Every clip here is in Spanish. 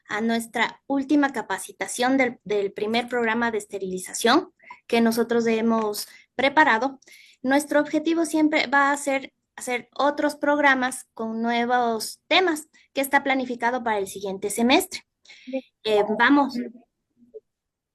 a nuestra última capacitación del primer programa de esterilización que nosotros hemos preparado. Nuestro objetivo siempre va a ser hacer otros programas con nuevos temas que está planificado para el siguiente semestre. Vamos,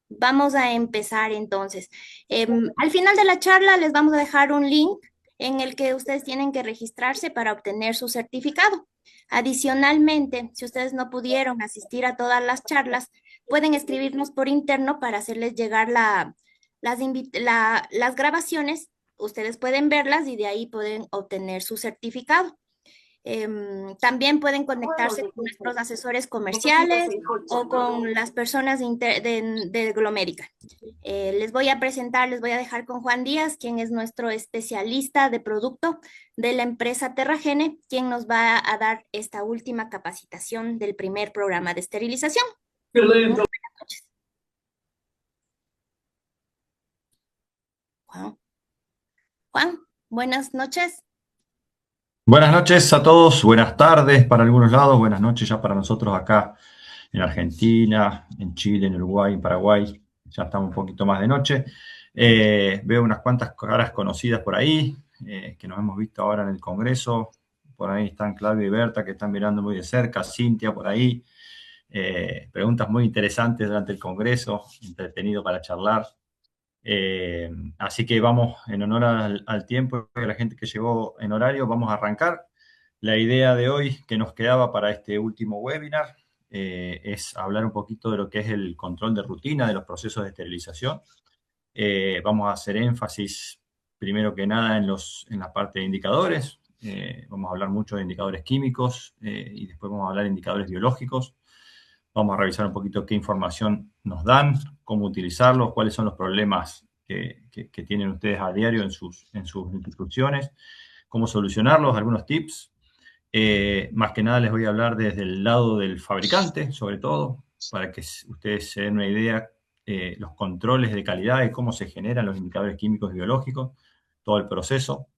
vamos a empezar entonces. Al final de la charla les vamos a dejar un link en el que ustedes tienen que registrarse para obtener su certificado. Adicionalmente, si ustedes no pudieron asistir a todas las charlas, pueden escribirnos por interno para hacerles llegar las grabaciones. Ustedes pueden verlas y de ahí pueden obtener su certificado. También pueden conectarse con nuestros asesores comerciales o con las personas de Glomérica. Les voy a presentar, les voy a dejar con Juan Díaz, quien es nuestro especialista de producto de la empresa Terragene, quien nos va a dar esta última capacitación del primer programa de esterilización. Muy buenas noches. Juan, Juan, buenas noches. Buenas noches a todos, buenas tardes para algunos lados, buenas noches ya para nosotros acá en Argentina, en Chile, en Uruguay, en Paraguay, ya estamos un poquito más de noche. Veo unas cuantas caras conocidas por ahí, que nos hemos visto ahora en el Congreso. Por ahí están Claudio y Berta, que están mirando muy de cerca, Cintia por ahí. Preguntas muy interesantes durante el Congreso, entretenido para charlar. Así que vamos, en honor al tiempo y a la gente que llegó en horario, vamos a arrancar. La idea de hoy que nos quedaba para este último webinar es hablar un poquito de lo que es el control de rutina de los procesos de esterilización. Vamos a hacer énfasis, primero que nada, en la parte de indicadores. Vamos a hablar mucho de indicadores químicos y después vamos a hablar de indicadores biológicos. Vamos a revisar un poquito qué información nos dan, cómo utilizarlos, cuáles son los problemas que tienen ustedes a diario en sus instituciones, cómo solucionarlos, algunos tips. Más que nada les voy a hablar desde el lado del fabricante, sobre todo, para que ustedes se den una idea, los controles de calidad y cómo se generan los indicadores químicos y biológicos, todo el proceso.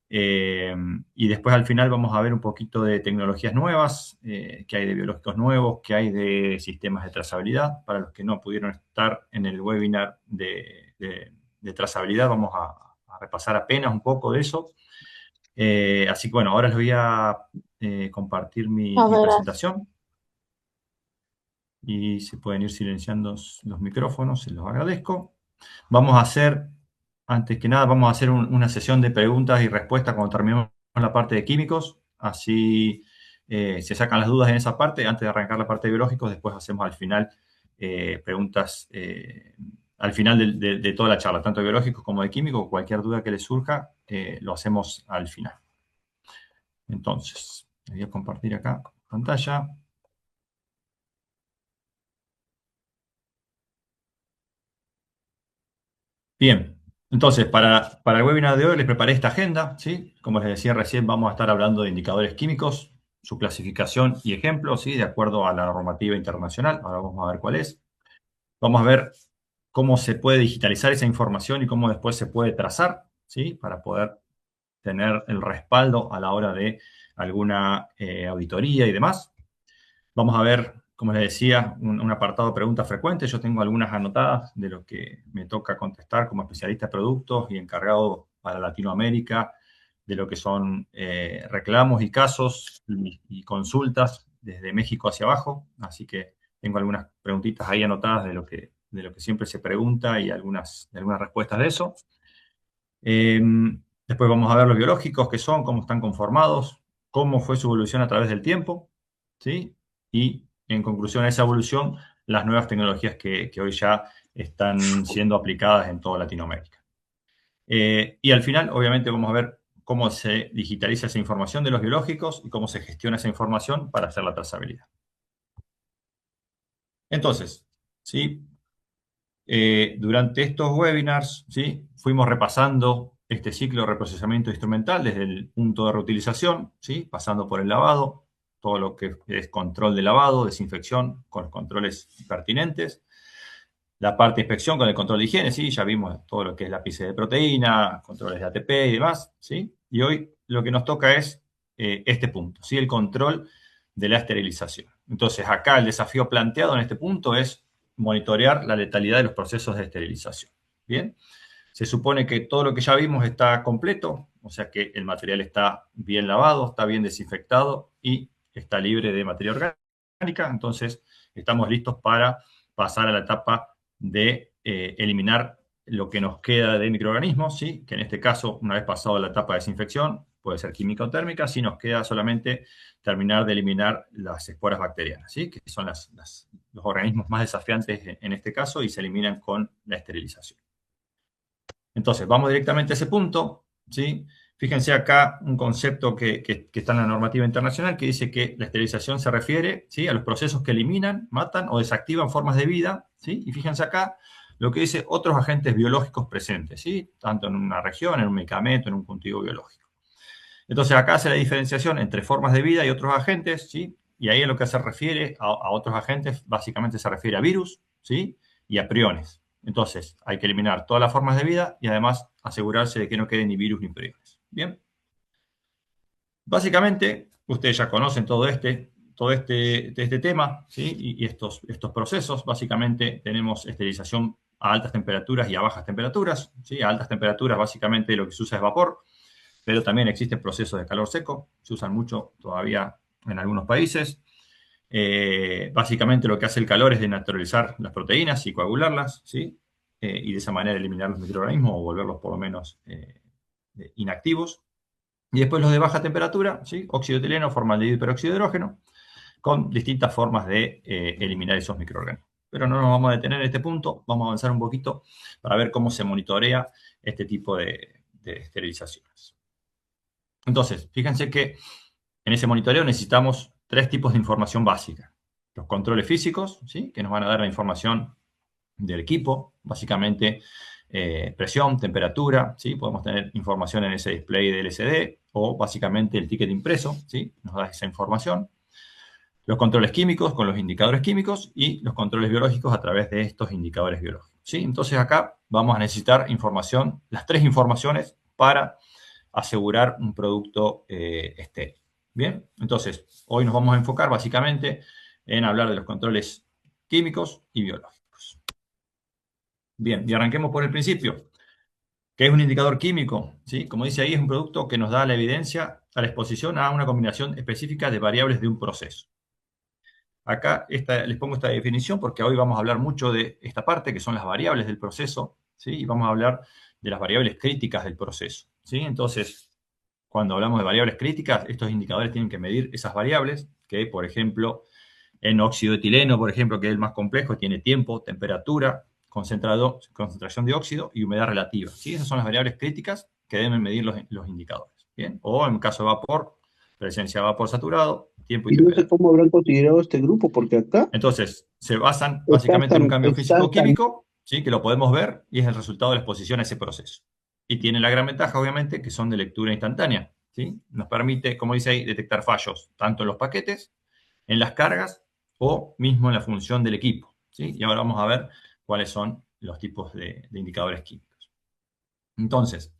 Y después al final vamos a ver un poquito de tecnologías nuevas, que hay de biológicos nuevos, que hay de sistemas de trazabilidad. Para los que no pudieron estar en el webinar de trazabilidad, vamos a repasar apenas un poco de eso. Así que bueno, ahora les voy a compartir mi presentación. Y se pueden ir silenciando los micrófonos, se los agradezco. Vamos a hacer, antes que nada, vamos a hacer una sesión de preguntas y respuestas cuando terminemos la parte de químicos. Así se sacan las dudas en esa parte antes de arrancar la parte de biológicos. Después hacemos al final preguntas al final de toda la charla, tanto de biológicos como de químicos. Cualquier duda que les surja, lo hacemos al final. Entonces, voy a compartir acá pantalla. Bien, entonces para el webinar de hoy les preparé esta agenda, ¿sí? Como les decía recién, vamos a estar hablando de indicadores químicos, su clasificación y ejemplos, ¿sí? De acuerdo a la normativa internacional. Ahora vamos a ver cuál es. Vamos a ver cómo se puede digitalizar esa información y cómo después se puede trazar, ¿sí? Para poder tener el respaldo a la hora de alguna auditoría y demás. Vamos a ver, como les decía, un apartado de preguntas frecuentes. Yo tengo algunas anotadas de lo que me toca contestar como especialista de productos y encargado para Latinoamérica de lo que son reclamos y casos y consultas desde México hacia abajo. Así que tengo algunas preguntitas ahí anotadas de lo que siempre se pregunta y algunas respuestas de eso. Después vamos a ver los biológicos, qué son, cómo están conformados, cómo fue su evolución a través del tiempo, ¿sí? Y en conclusión a esa evolución, las nuevas tecnologías que hoy ya están siendo aplicadas en toda Latinoamérica. Y al final, obviamente, vamos a ver cómo se digitaliza esa información de los biológicos y cómo se gestiona esa información para hacer la trazabilidad. Entonces, ¿sí? Durante estos webinars, ¿sí? Fuimos repasando este ciclo de reprocesamiento instrumental desde el punto de reutilización, ¿sí? Pasando por el lavado, todo lo que es control de lavado, desinfección con los controles pertinentes, la parte de inspección con el control de higiene, ¿sí? Ya vimos todo lo que es lápiz de proteína, controles de ATP y demás, ¿sí? Y hoy lo que nos toca es este punto, ¿sí? El control de la esterilización. Entonces, acá el desafío planteado en este punto es monitorear la letalidad de los procesos de esterilización. Bien, se supone que todo lo que ya vimos está completo, o sea que el material está bien lavado, está bien desinfectado y está libre de materia orgánica. Entonces, estamos listos para pasar a la etapa de eliminar lo que nos queda de microorganismos, ¿sí? Que en este caso, una vez pasado la etapa de desinfección, puede ser química o térmica, si nos queda solamente terminar de eliminar las esporas bacterianas, ¿sí? Que son los organismos más desafiantes en este caso y se eliminan con la esterilización. Entonces, vamos directamente a ese punto, ¿sí? Fíjense acá un concepto que está en la normativa internacional que dice que la esterilización se refiere, ¿sí?, a los procesos que eliminan, matan o desactivan formas de vida, ¿sí? Y fíjense acá lo que dice otros agentes biológicos presentes, ¿sí? Tanto en una región, en un medicamento, en un cultivo biológico. Entonces, acá hace la diferenciación entre formas de vida y otros agentes, ¿sí? Y ahí en lo que se refiere a otros agentes, básicamente se refiere a virus, ¿sí? Y a priones. Entonces, hay que eliminar todas las formas de vida y además asegurarse de que no quede ni virus ni priones. Bien. Básicamente, ustedes ya conocen todo este tema, ¿sí? Y estos procesos. Básicamente, tenemos esterilización a altas temperaturas y a bajas temperaturas, ¿sí? A altas temperaturas, básicamente, lo que se usa es vapor, pero también existen procesos de calor seco, se usan mucho todavía en algunos países. Básicamente lo que hace el calor es denaturalizar las proteínas y coagularlas, ¿sí? Y de esa manera eliminar los microorganismos o volverlos por lo menos inactivos. Y después los de baja temperatura, ¿sí? Óxido de etileno, formaldehído y peróxido de hidrógeno, con distintas formas de eliminar esos microorganismos. Pero no nos vamos a detener en este punto, vamos a avanzar un poquito para ver cómo se monitorea este tipo de esterilizaciones. Entonces, fíjense que en ese monitoreo necesitamos tres tipos de información básica. Los controles físicos, ¿sí?, que nos van a dar la información del equipo, básicamente presión, temperatura, ¿sí? Podemos tener información en ese display de LCD o básicamente el ticket impreso, ¿sí?, nos da esa información. Los controles químicos con los indicadores químicos y los controles biológicos a través de estos indicadores biológicos, ¿sí? Entonces acá vamos a necesitar información, las tres informaciones para asegurar un producto estéril. Bien, entonces hoy nos vamos a enfocar básicamente en hablar de los controles químicos y biológicos. Bien, y arranquemos por el principio. ¿Qué es un indicador químico? ¿Sí? Como dice ahí, es un producto que nos da la evidencia a la exposición a una combinación específica de variables de un proceso. Acá les pongo esta definición porque hoy vamos a hablar mucho de esta parte, que son las variables del proceso, ¿sí? Y vamos a hablar de las variables críticas del proceso, ¿sí? Entonces, cuando hablamos de variables críticas, estos indicadores tienen que medir esas variables que, por ejemplo, en óxido de etileno, por ejemplo, que es el más complejo, tiene tiempo, temperatura, concentración de óxido y humedad relativa, ¿sí? Esas son las variables críticas que deben medir los indicadores, ¿bien? O en caso de vapor, presencia de vapor saturado, tiempo y Y no sé temperatura. cómo habrán considerado este grupo, porque acá Entonces, se basan básicamente en un cambio están tan, físico-químico, ¿sí?, que lo podemos ver y es el resultado de la exposición a ese proceso. Y tiene la gran ventaja, obviamente, que son de lectura instantánea, ¿sí? Nos permite, como dice ahí, detectar fallos tanto en los paquetes, en las cargas o mismo en la función del equipo, ¿sí? Y ahora vamos a ver cuáles son los tipos de indicadores químicos. Entonces,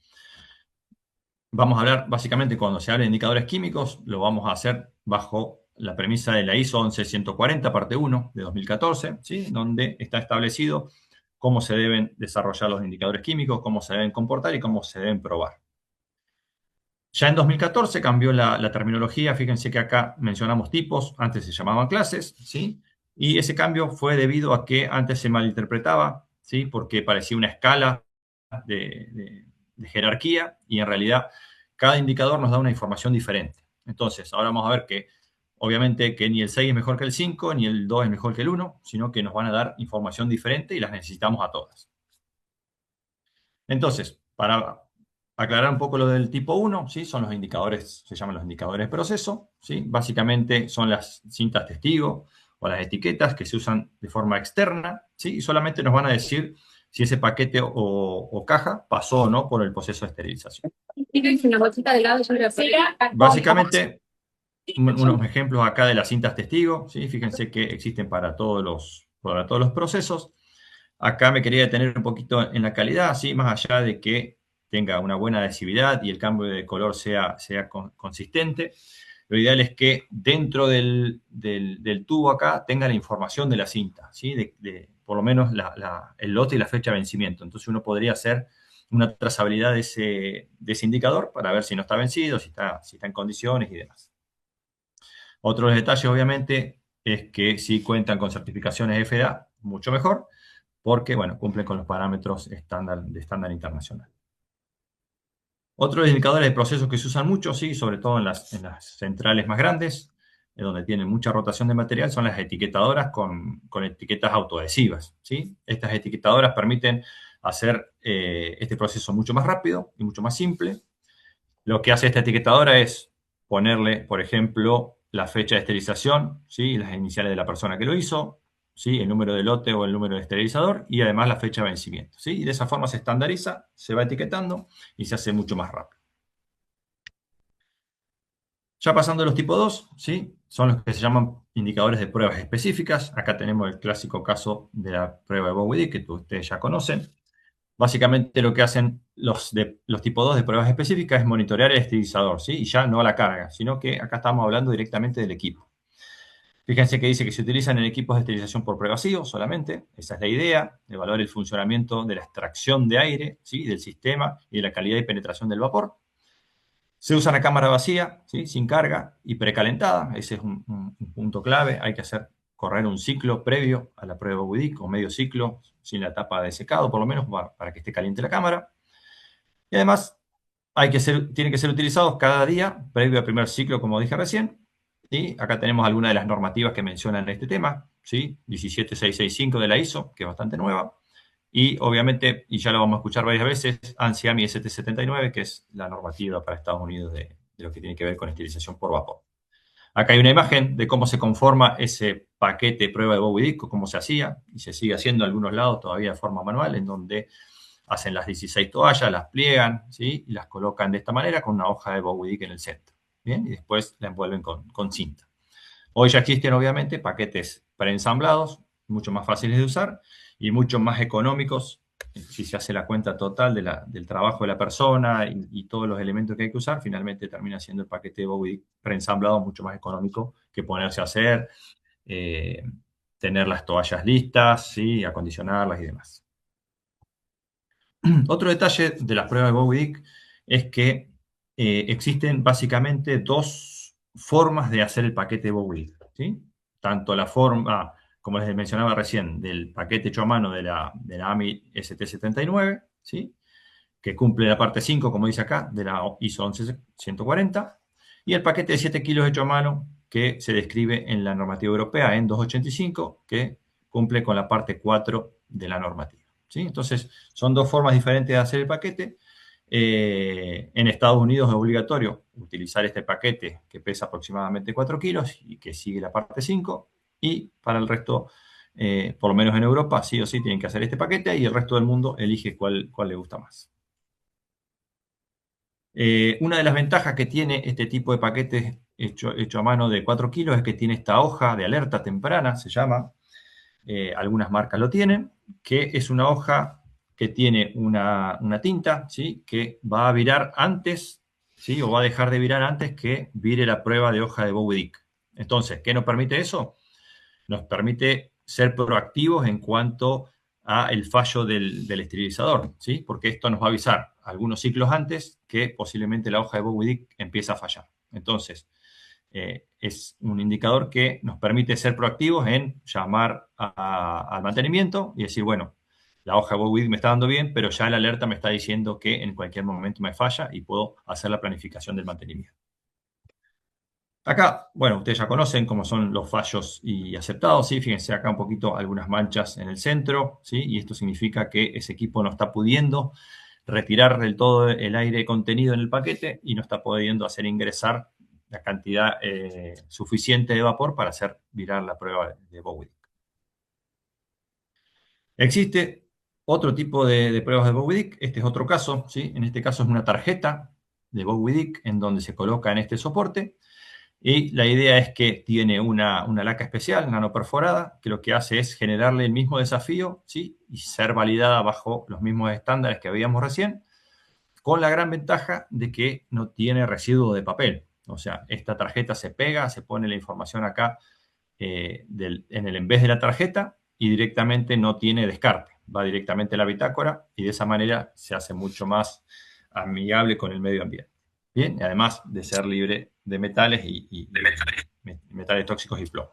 vamos a hablar, básicamente, cuando se habla de indicadores químicos, lo vamos a hacer bajo la premisa de la ISO 11140, parte 1, de 2014, ¿sí?, donde está establecido cómo se deben desarrollar los indicadores químicos, cómo se deben comportar y cómo se deben probar. Ya en 2014 cambió la terminología, fíjense que acá mencionamos tipos, antes se llamaban clases, ¿sí? Y ese cambio fue debido a que antes se malinterpretaba, ¿sí?, porque parecía una escala de jerarquía y en realidad cada indicador nos da una información diferente. Entonces, ahora vamos a ver que obviamente que ni el 6 es mejor que el 5, ni el 2 es mejor que el 1, sino que nos van a dar información diferente y las necesitamos a todas. Entonces, para aclarar un poco lo del tipo 1, ¿sí?, son los indicadores, se llaman los indicadores de proceso, ¿sí? Básicamente son las cintas testigo o las etiquetas que se usan de forma externa, ¿sí?, y solamente nos van a decir si ese paquete o caja pasó o no por el proceso de esterilización. Básicamente, unos ejemplos acá de las cintas testigo, ¿sí? Fíjense que existen para todos los procesos. Acá me quería detener un poquito en la calidad, ¿sí?, más allá de que tenga una buena adhesividad y el cambio de color sea consistente. lo ideal es que dentro del tubo acá tenga la información de la cinta, ¿sí? Por lo menos el lote y la fecha de vencimiento. Entonces uno podría hacer una trazabilidad de ese indicador para ver si no está vencido, si está en condiciones y demás. Otro detalle, obviamente, es que si cuentan con certificaciones FDA, mucho mejor, porque, bueno, cumplen con los parámetros de estándar internacional. Otros indicadores de procesos que se usan mucho, sí, sobre todo en las centrales más grandes, donde tienen mucha rotación de material, son las etiquetadoras con etiquetas autoadhesivas, ¿sí? Estas etiquetadoras permiten hacer este proceso mucho más rápido y mucho más simple. Lo que hace esta etiquetadora es ponerle, por ejemplo, la fecha de esterilización, ¿sí? Las iniciales de la persona que lo hizo, ¿sí? El número de lote o el número de esterilizador y además la fecha de vencimiento, ¿sí? Y de esa forma se estandariza, se va etiquetando y se hace mucho más rápido. Ya pasando a los tipo 2, ¿sí? Son los que se llaman indicadores de pruebas específicas. Acá tenemos el clásico caso de la prueba de Bowie, que ustedes ya conocen. Básicamente lo que hacen los tipo 2 de pruebas específicas es monitorear el esterilizador, ¿sí? Y ya no la carga, sino que acá estamos hablando directamente del equipo. Fíjense que dice que se utilizan en equipos de esterilización por prevacío solamente. Esa es la idea, evaluar el funcionamiento de la extracción de aire, ¿sí? Del sistema y de la calidad y penetración del vapor. Se usa una cámara vacía, ¿sí? Sin carga y precalentada. Ese es un punto clave. Hay que hacer correr un ciclo previo a la prueba WIDIC o medio ciclo sin la tapa de secado, por lo menos para que esté caliente la cámara. Y además tienen que ser utilizados cada día previo al primer ciclo, como dije recién. Y acá tenemos algunas de las normativas que mencionan este tema, ¿sí? 17665 de la ISO, que es bastante nueva. Y obviamente, y ya lo vamos a escuchar varias veces, ANSI-AMI ST79, que es la normativa para Estados Unidos de lo que tiene que ver con esterilización por vapor. Acá hay una imagen de cómo se conforma ese paquete de prueba de Bowie, cómo se hacía, y se sigue haciendo en algunos lados todavía de forma manual, en donde hacen las 16 toallas, las pliegan, ¿sí? Y las colocan de esta manera con una hoja de Bowie en el centro, ¿bien? Y después la envuelven con cinta. Hoy ya existen, obviamente, paquetes preensamblados, mucho más fáciles de usar y mucho más económicos si se hace la cuenta total del trabajo de la persona y todos los elementos que hay que usar. Finalmente termina siendo el paquete de Bowie preensamblado mucho más económico que ponerse a hacer, tener las toallas listas, ¿sí? Acondicionarlas y demás. Otro detalle de las pruebas de Bowie es que existen básicamente dos formas de hacer el paquete de Bowie, ¿sí? Tanto la forma, como les mencionaba recién, del paquete hecho a mano de la AMI ST79, ¿sí? Que cumple la parte 5, como dice acá, de la ISO 11140, y el paquete de 7 kilos hecho a mano que se describe en la normativa europea en 285, que cumple con la parte 4 de la normativa, ¿sí? Entonces, son dos formas diferentes de hacer el paquete. En Estados Unidos es obligatorio utilizar este paquete que pesa aproximadamente 4 kilos y que sigue la parte 5, y para el resto, por lo menos en Europa, sí o sí tienen que hacer este paquete y el resto del mundo elige cuál le gusta más. Una de las ventajas que tiene este tipo de paquetes hecho a mano de 4 kilos es que tiene esta hoja de alerta temprana, se llama, algunas marcas lo tienen, que es una hoja que tiene una tinta, ¿sí? Que va a virar antes, ¿sí? O va a dejar de virar antes que vire la prueba de hoja de Bowie-Dick. Entonces, ¿qué nos permite eso? Nos permite ser proactivos en cuanto a el fallo del esterilizador, ¿sí? Porque esto nos va a avisar algunos ciclos antes que posiblemente la hoja de Bowie-Dick empieza a fallar. Entonces, es un indicador que nos permite ser proactivos en llamar al mantenimiento y decir, bueno, la hoja de Bowie me está dando bien, pero ya la alerta me está diciendo que en cualquier momento me falla y puedo hacer la planificación del mantenimiento. Acá, bueno, ustedes ya conocen cómo son los fallos y aceptados, ¿sí? Fíjense acá un poquito algunas manchas en el centro, ¿sí? Y esto significa que ese equipo no está pudiendo retirar del todo el aire contenido en el paquete y no está pudiendo hacer ingresar la cantidad suficiente de vapor para hacer virar la prueba de Bowie. Existe otro tipo de pruebas de Bowie, este es otro caso, ¿sí? En este caso es una tarjeta de Bowie en donde se coloca en este soporte. Y la idea es que tiene una laca especial, nanoperforada, que lo que hace es generarle el mismo desafío, ¿sí? Y ser validada bajo los mismos estándares que habíamos recién, con la gran ventaja de que no tiene residuo de papel, O sea, esta tarjeta se pega, se pone la información acá en vez de la tarjeta y directamente no tiene descarte. Va directamente a la bitácora y de esa manera se hace mucho más amigable con el medio ambiente. Bien, y además de ser libre de metales y metales tóxicos y plomo.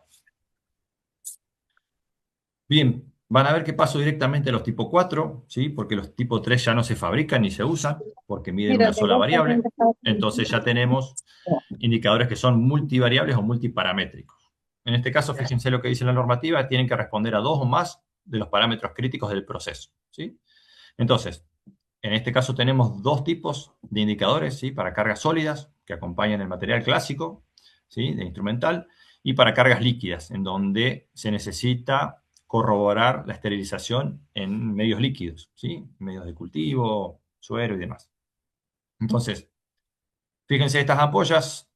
Bien, van a ver que paso directamente a los tipo 4, ¿sí? Porque los tipo 3 ya no se fabrican ni se usan, porque miden una sola variable. Entonces ya tenemos indicadores que son multivariables o multiparamétricos. En este caso, fíjense lo que dice la normativa, tienen que responder a 2 o más de los parámetros críticos del proceso, ¿sí? Entonces, en este caso tenemos 2 tipos de indicadores, ¿sí? Para cargas sólidas, que acompañan el material clásico, ¿sí? De instrumental, y para cargas líquidas, en donde se necesita corroborar la esterilización en medios líquidos, ¿sí? Medios de cultivo, suero y demás. Entonces, fíjense, estas ampollas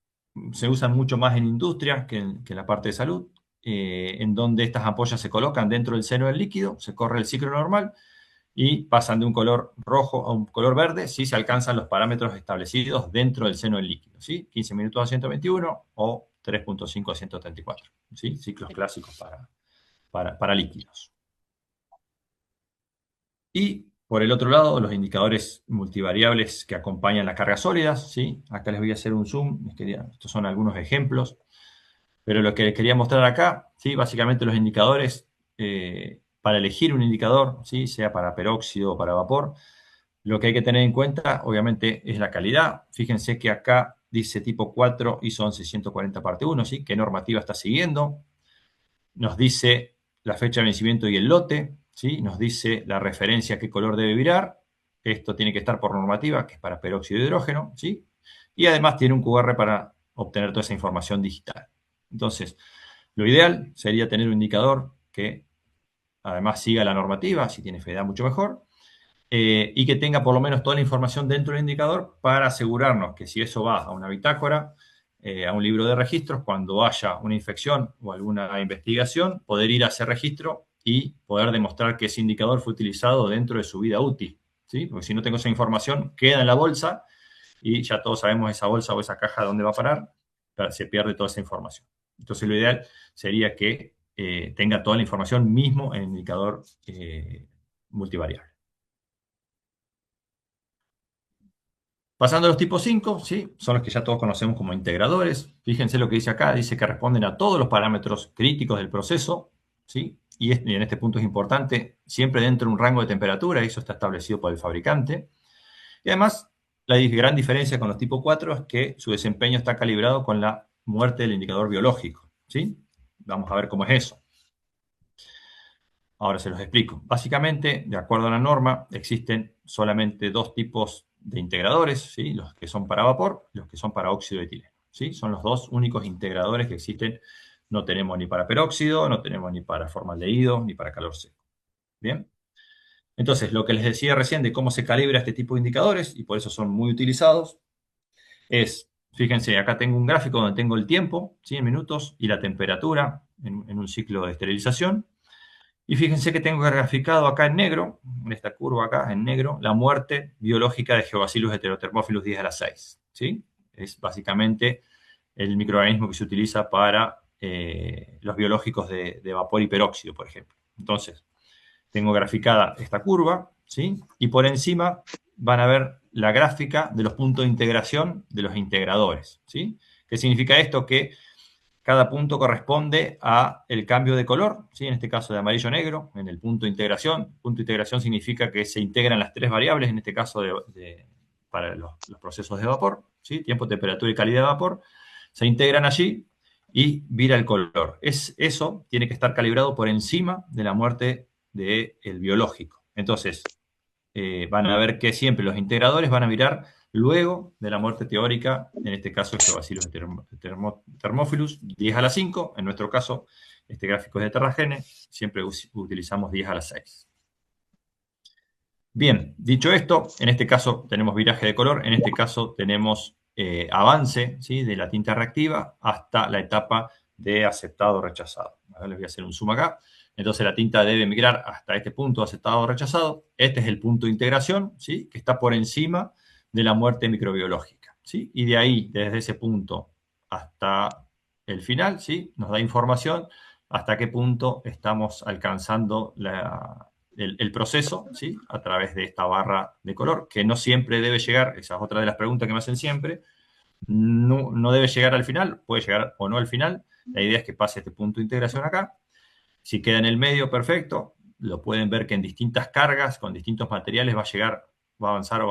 se usan mucho más en industria que en la parte de salud, en donde estas ampollas se colocan dentro del seno del líquido, se corre el ciclo normal y pasan de un color rojo a un color verde si se alcanzan los parámetros establecidos dentro del seno del líquido, ¿sí? 15 minutos a 121 o 3.5 a 134, ¿sí? Ciclos clásicos para líquidos. Y por el otro lado, los indicadores multivariables que acompañan las cargas sólidas, ¿sí? Acá les voy a hacer un zoom, estos son algunos ejemplos, pero lo que les quería mostrar acá, ¿sí? Básicamente los indicadores, para elegir un indicador, ¿sí? Sea para peróxido o para vapor, lo que hay que tener en cuenta, obviamente, es la calidad. Fíjense que acá dice tipo 4 ISO 11140 parte 1, ¿sí? ¿Qué normativa está siguiendo? Nos dice la fecha de vencimiento y el lote, ¿sí? Nos dice la referencia a qué color debe virar. Esto tiene que estar por normativa, que es para peróxido de hidrógeno, ¿sí? Y además tiene un QR para obtener toda esa información digital. Entonces, lo ideal sería tener un indicador que además siga la normativa, si tiene FEDA mucho mejor, y que tenga por lo menos toda la información dentro del indicador para asegurarnos que si eso va a una bitácora, a un libro de registros, cuando haya una infección o alguna investigación, poder ir a ese registro y poder demostrar que ese indicador fue utilizado dentro de su vida útil, ¿sí? Porque si no tengo esa información, queda en la bolsa y ya todos sabemos esa bolsa o esa caja dónde va a parar, se pierde toda esa información. Entonces lo ideal sería que tenga toda la información mismo en el indicador multivariable. Pasando a los tipos 5, ¿sí? Son los que ya todos conocemos como integradores. Fíjense lo que dice acá, dice que responden a todos los parámetros críticos del proceso, ¿sí? Y en este punto es importante, siempre dentro de un rango de temperatura, eso está establecido por el fabricante. Y además, la gran diferencia con los tipo 4 es que su desempeño está calibrado con la muerte del indicador biológico, ¿sí? Vamos a ver cómo es eso. Ahora se los explico. Básicamente, de acuerdo a la norma, existen solamente 2 tipos de integradores, ¿sí? Los que son para vapor y los que son para óxido de etileno, ¿sí? Son los 2 únicos integradores que existen. No tenemos ni para peróxido, no tenemos ni para formaldehído, ni para calor seco. ¿Bien? Entonces, lo que les decía recién de cómo se calibra este tipo de indicadores, y por eso son muy utilizados, es, fíjense, acá tengo un gráfico donde tengo el tiempo, ¿sí? En minutos, y la temperatura en un ciclo de esterilización. Y fíjense que tengo graficado acá en negro, en esta curva acá en negro, la muerte biológica de Geobacillus heterothermophilus 10 a la 6, ¿sí? Es básicamente el microorganismo que se utiliza para los biológicos de vapor y peróxido, por ejemplo. Entonces, tengo graficada esta curva, ¿sí? Y por encima van a ver la gráfica de los puntos de integración de los integradores, ¿sí? ¿Qué significa esto? Que cada punto corresponde a el cambio de color, ¿sí? En este caso de amarillo a negro, en el punto de integración. Punto de integración significa que se integran las 3 variables, en este caso para los procesos de vapor, ¿sí? Tiempo, temperatura y calidad de vapor. Se integran allí y vira el color. Eso tiene que estar calibrado por encima de la muerte del biológico. Entonces, van a ver que siempre los integradores van a virar luego de la muerte teórica, en este caso el Geobacillus thermophilus 10 a la 5, en nuestro caso este gráfico es de Terragene, siempre utilizamos 10 a la 6. Bien, dicho esto, en este caso tenemos viraje de color, en este caso tenemos avance, ¿sí? De la tinta reactiva hasta la etapa de aceptado o rechazado. Ahora les voy a hacer un zoom acá. Entonces la tinta debe migrar hasta este punto aceptado o rechazado. Este es el punto de integración, ¿sí? Que está por encima de la muerte microbiológica, ¿sí? Y de ahí, desde ese punto hasta el final, ¿sí? Nos da información hasta qué punto estamos alcanzando el proceso, ¿sí? A través de esta barra de color, que no siempre debe llegar, esa es otra de las preguntas que me hacen siempre, no debe llegar al final, puede llegar o no al final, la idea es que pase este punto de integración acá, si queda en el medio, perfecto, lo pueden ver que en distintas cargas, con distintos materiales va a llegar, va a avanzar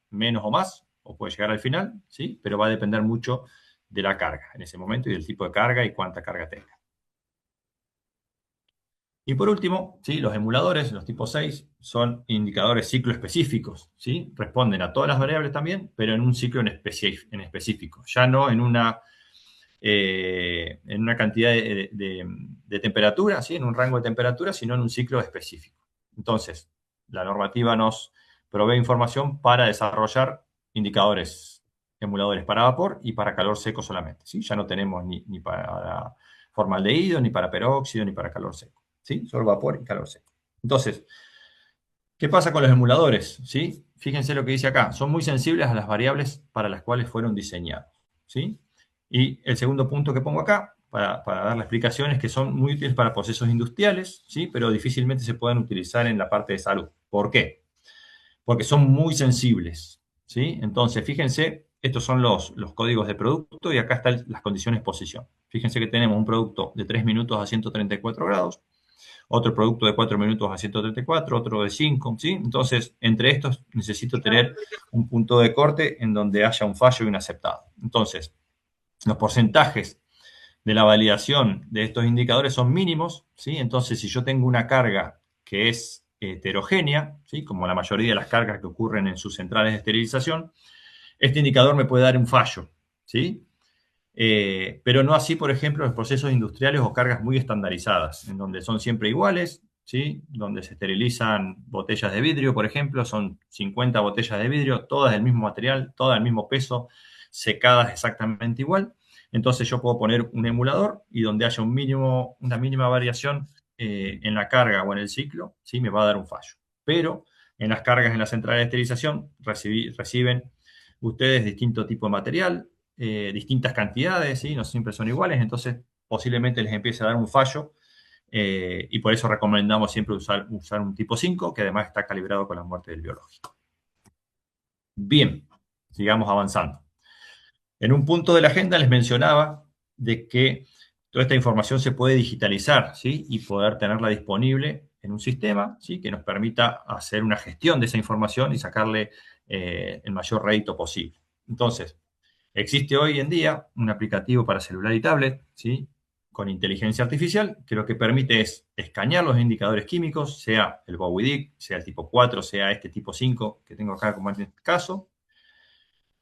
menos o más, o puede llegar al final, ¿sí? Pero va a depender mucho de la carga en ese momento y del tipo de carga y cuánta carga tenga. Y por último, ¿sí? Los emuladores, los tipo 6, son indicadores ciclo específicos, ¿sí? Responden a todas las variables también, pero en un ciclo en específico, ya no en una cantidad de temperatura, ¿sí? En un rango de temperatura, sino en un ciclo específico. Entonces, la normativa nos provee información para desarrollar indicadores, emuladores para vapor y para calor seco solamente, ¿sí? Ya no tenemos ni para formaldehído, ni para peróxido, ni para calor seco, ¿sí? Solo vapor y calor seco. Entonces, ¿qué pasa con los emuladores? ¿Sí? Fíjense lo que dice acá. Son muy sensibles a las variables para las cuales fueron diseñados. ¿Sí? Y el segundo punto que pongo acá, para dar la explicación, es que son muy útiles para procesos industriales, ¿sí? Pero difícilmente se pueden utilizar en la parte de salud. ¿Por qué? Porque son muy sensibles. ¿Sí? Entonces, fíjense, estos son los códigos de producto y acá están las condiciones de posición. Fíjense que tenemos un producto de 3 minutos a 134 grados, otro producto de 4 minutos a 134, otro de 5, ¿sí? Entonces, entre estos necesito tener un punto de corte en donde haya un fallo y un aceptado. Entonces, los porcentajes de la validación de estos indicadores son mínimos, ¿sí? Entonces, si yo tengo una carga que es heterogénea, ¿sí? Como la mayoría de las cargas que ocurren en sus centrales de esterilización, este indicador me puede dar un fallo, ¿sí? Pero no así, por ejemplo, los procesos industriales o cargas muy estandarizadas, en donde son siempre iguales, ¿sí? Donde se esterilizan botellas de vidrio, por ejemplo, son 50 botellas de vidrio, todas del mismo material, todas del mismo peso, secadas exactamente igual. Entonces yo puedo poner un emulador y donde haya una mínima variación en la carga o en el ciclo, ¿sí? Me va a dar un fallo. Pero en las cargas en la central de esterilización reciben ustedes distinto tipo de material, distintas cantidades, ¿sí? No siempre son iguales, entonces posiblemente les empiece a dar un fallo y por eso recomendamos siempre usar un tipo 5 que además está calibrado con la muerte del biológico. Bien, sigamos avanzando. En un punto de la agenda les mencionaba de que toda esta información se puede digitalizar, ¿sí? Y poder tenerla disponible en un sistema, ¿sí? Que nos permita hacer una gestión de esa información y sacarle el mayor rédito posible. Entonces, existe hoy en día un aplicativo para celular y tablet, ¿sí? Con inteligencia artificial, que lo que permite es escanear los indicadores químicos, sea el Bowie-Dick, sea el tipo 4, sea este tipo 5 que tengo acá como en este caso,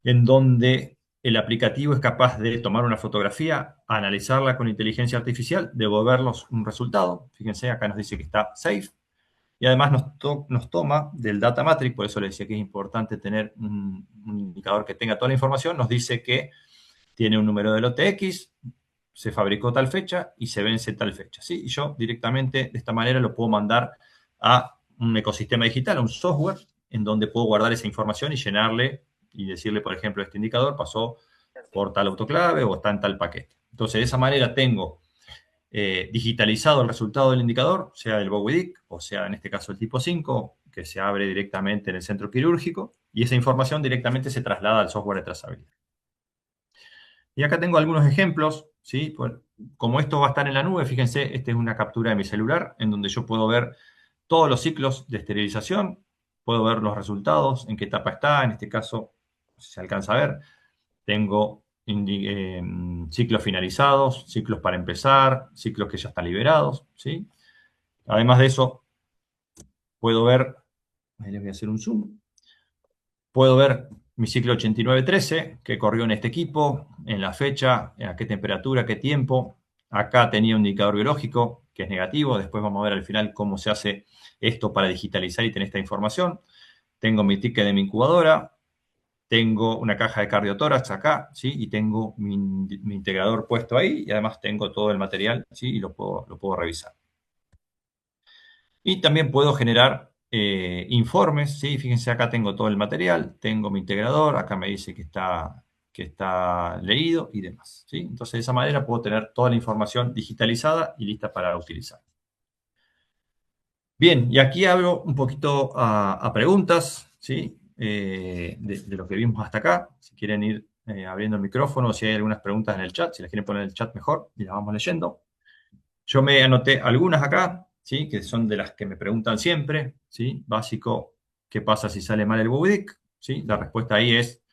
en donde el aplicativo es capaz de tomar una fotografía, analizarla con inteligencia artificial, devolvernos un resultado. Fíjense, acá nos dice que está safe. Y además nos toma del data matrix, por eso le decía que es importante tener un indicador que tenga toda la información. Nos dice que tiene un número de lote X, se fabricó tal fecha y se vence tal fecha. ¿Sí? Y yo directamente de esta manera lo puedo mandar a un ecosistema digital, a un software, en donde puedo guardar esa información y llenarle y decirle, por ejemplo, este indicador pasó por tal autoclave o está en tal paquete. Entonces, de esa manera tengo digitalizado el resultado del indicador, sea del Bowie-Dick o sea en este caso el tipo 5, que se abre directamente en el centro quirúrgico, y esa información directamente se traslada al software de trazabilidad. Y acá tengo algunos ejemplos, ¿sí? Como esto va a estar en la nube, fíjense, esta es una captura de mi celular, en donde yo puedo ver todos los ciclos de esterilización, puedo ver los resultados, en qué etapa está, en este caso, si se alcanza a ver, tengo ciclos finalizados, ciclos para empezar, ciclos que ya están liberados, ¿sí? Además de eso, puedo ver, ahí les voy a hacer un zoom, puedo ver mi ciclo 8913, que corrió en este equipo, en la fecha, a qué temperatura, qué tiempo. Acá tenía un indicador biológico, que es negativo. Después vamos a ver al final cómo se hace esto para digitalizar y tener esta información. Tengo mi ticket de mi incubadora, tengo una caja de cardiotórax acá, ¿sí? Y tengo mi integrador puesto ahí, y además tengo todo el material, ¿sí? Y lo puedo revisar. Y también puedo generar informes, ¿sí? Fíjense, acá tengo todo el material, tengo mi integrador, acá me dice que está que está leído y demás, ¿sí? Entonces, de esa manera puedo tener toda la información digitalizada y lista para utilizar. Bien, y aquí abro un poquito a preguntas, ¿sí? De lo que vimos hasta acá. Si quieren ir abriendo el micrófono, si hay algunas preguntas en el chat, si las quieren poner en el chat mejor y las vamos leyendo. Yo me anoté algunas acá, ¿sí? Que son de las que me preguntan siempre, ¿sí? Básico, ¿qué pasa si sale mal el Bowidic? ¿Sí? La respuesta ahí es,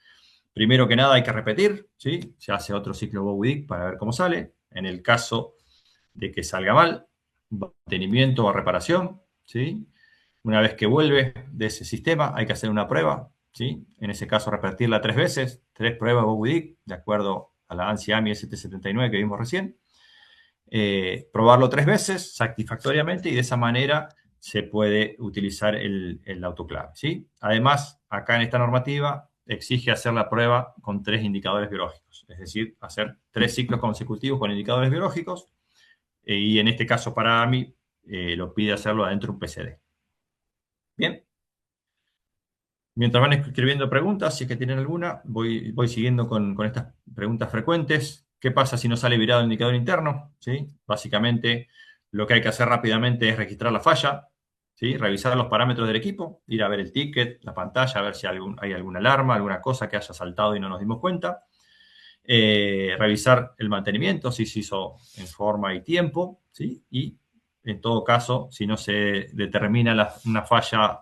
primero que nada hay que repetir, ¿sí? Se hace otro ciclo Bowidic para ver cómo sale. En el caso de que salga mal, mantenimiento o reparación, ¿sí? Una vez que vuelve de ese sistema, hay que hacer una prueba, ¿sí? En ese caso, repetirla 3 veces, 3 pruebas Bowidic, de acuerdo a la ANSI AMI S779 que vimos recién. Probarlo 3 veces satisfactoriamente y de esa manera se puede utilizar el autoclave, ¿sí? Además, acá en esta normativa exige hacer la prueba con 3 indicadores biológicos, es decir, hacer 3 ciclos consecutivos con indicadores biológicos y en este caso para AMI lo pide hacerlo adentro de un PCD. Bien. Mientras van escribiendo preguntas, si es que tienen alguna, voy siguiendo con estas preguntas frecuentes. ¿Qué pasa si no sale virado el indicador interno? ¿Sí? Básicamente, lo que hay que hacer rápidamente es registrar la falla, ¿sí? Revisar los parámetros del equipo, ir a ver el ticket, la pantalla, a ver si hay alguna alarma, alguna cosa que haya saltado y no nos dimos cuenta. Revisar el mantenimiento, si se hizo en forma y tiempo, ¿sí? Y en todo caso, si no se determina una falla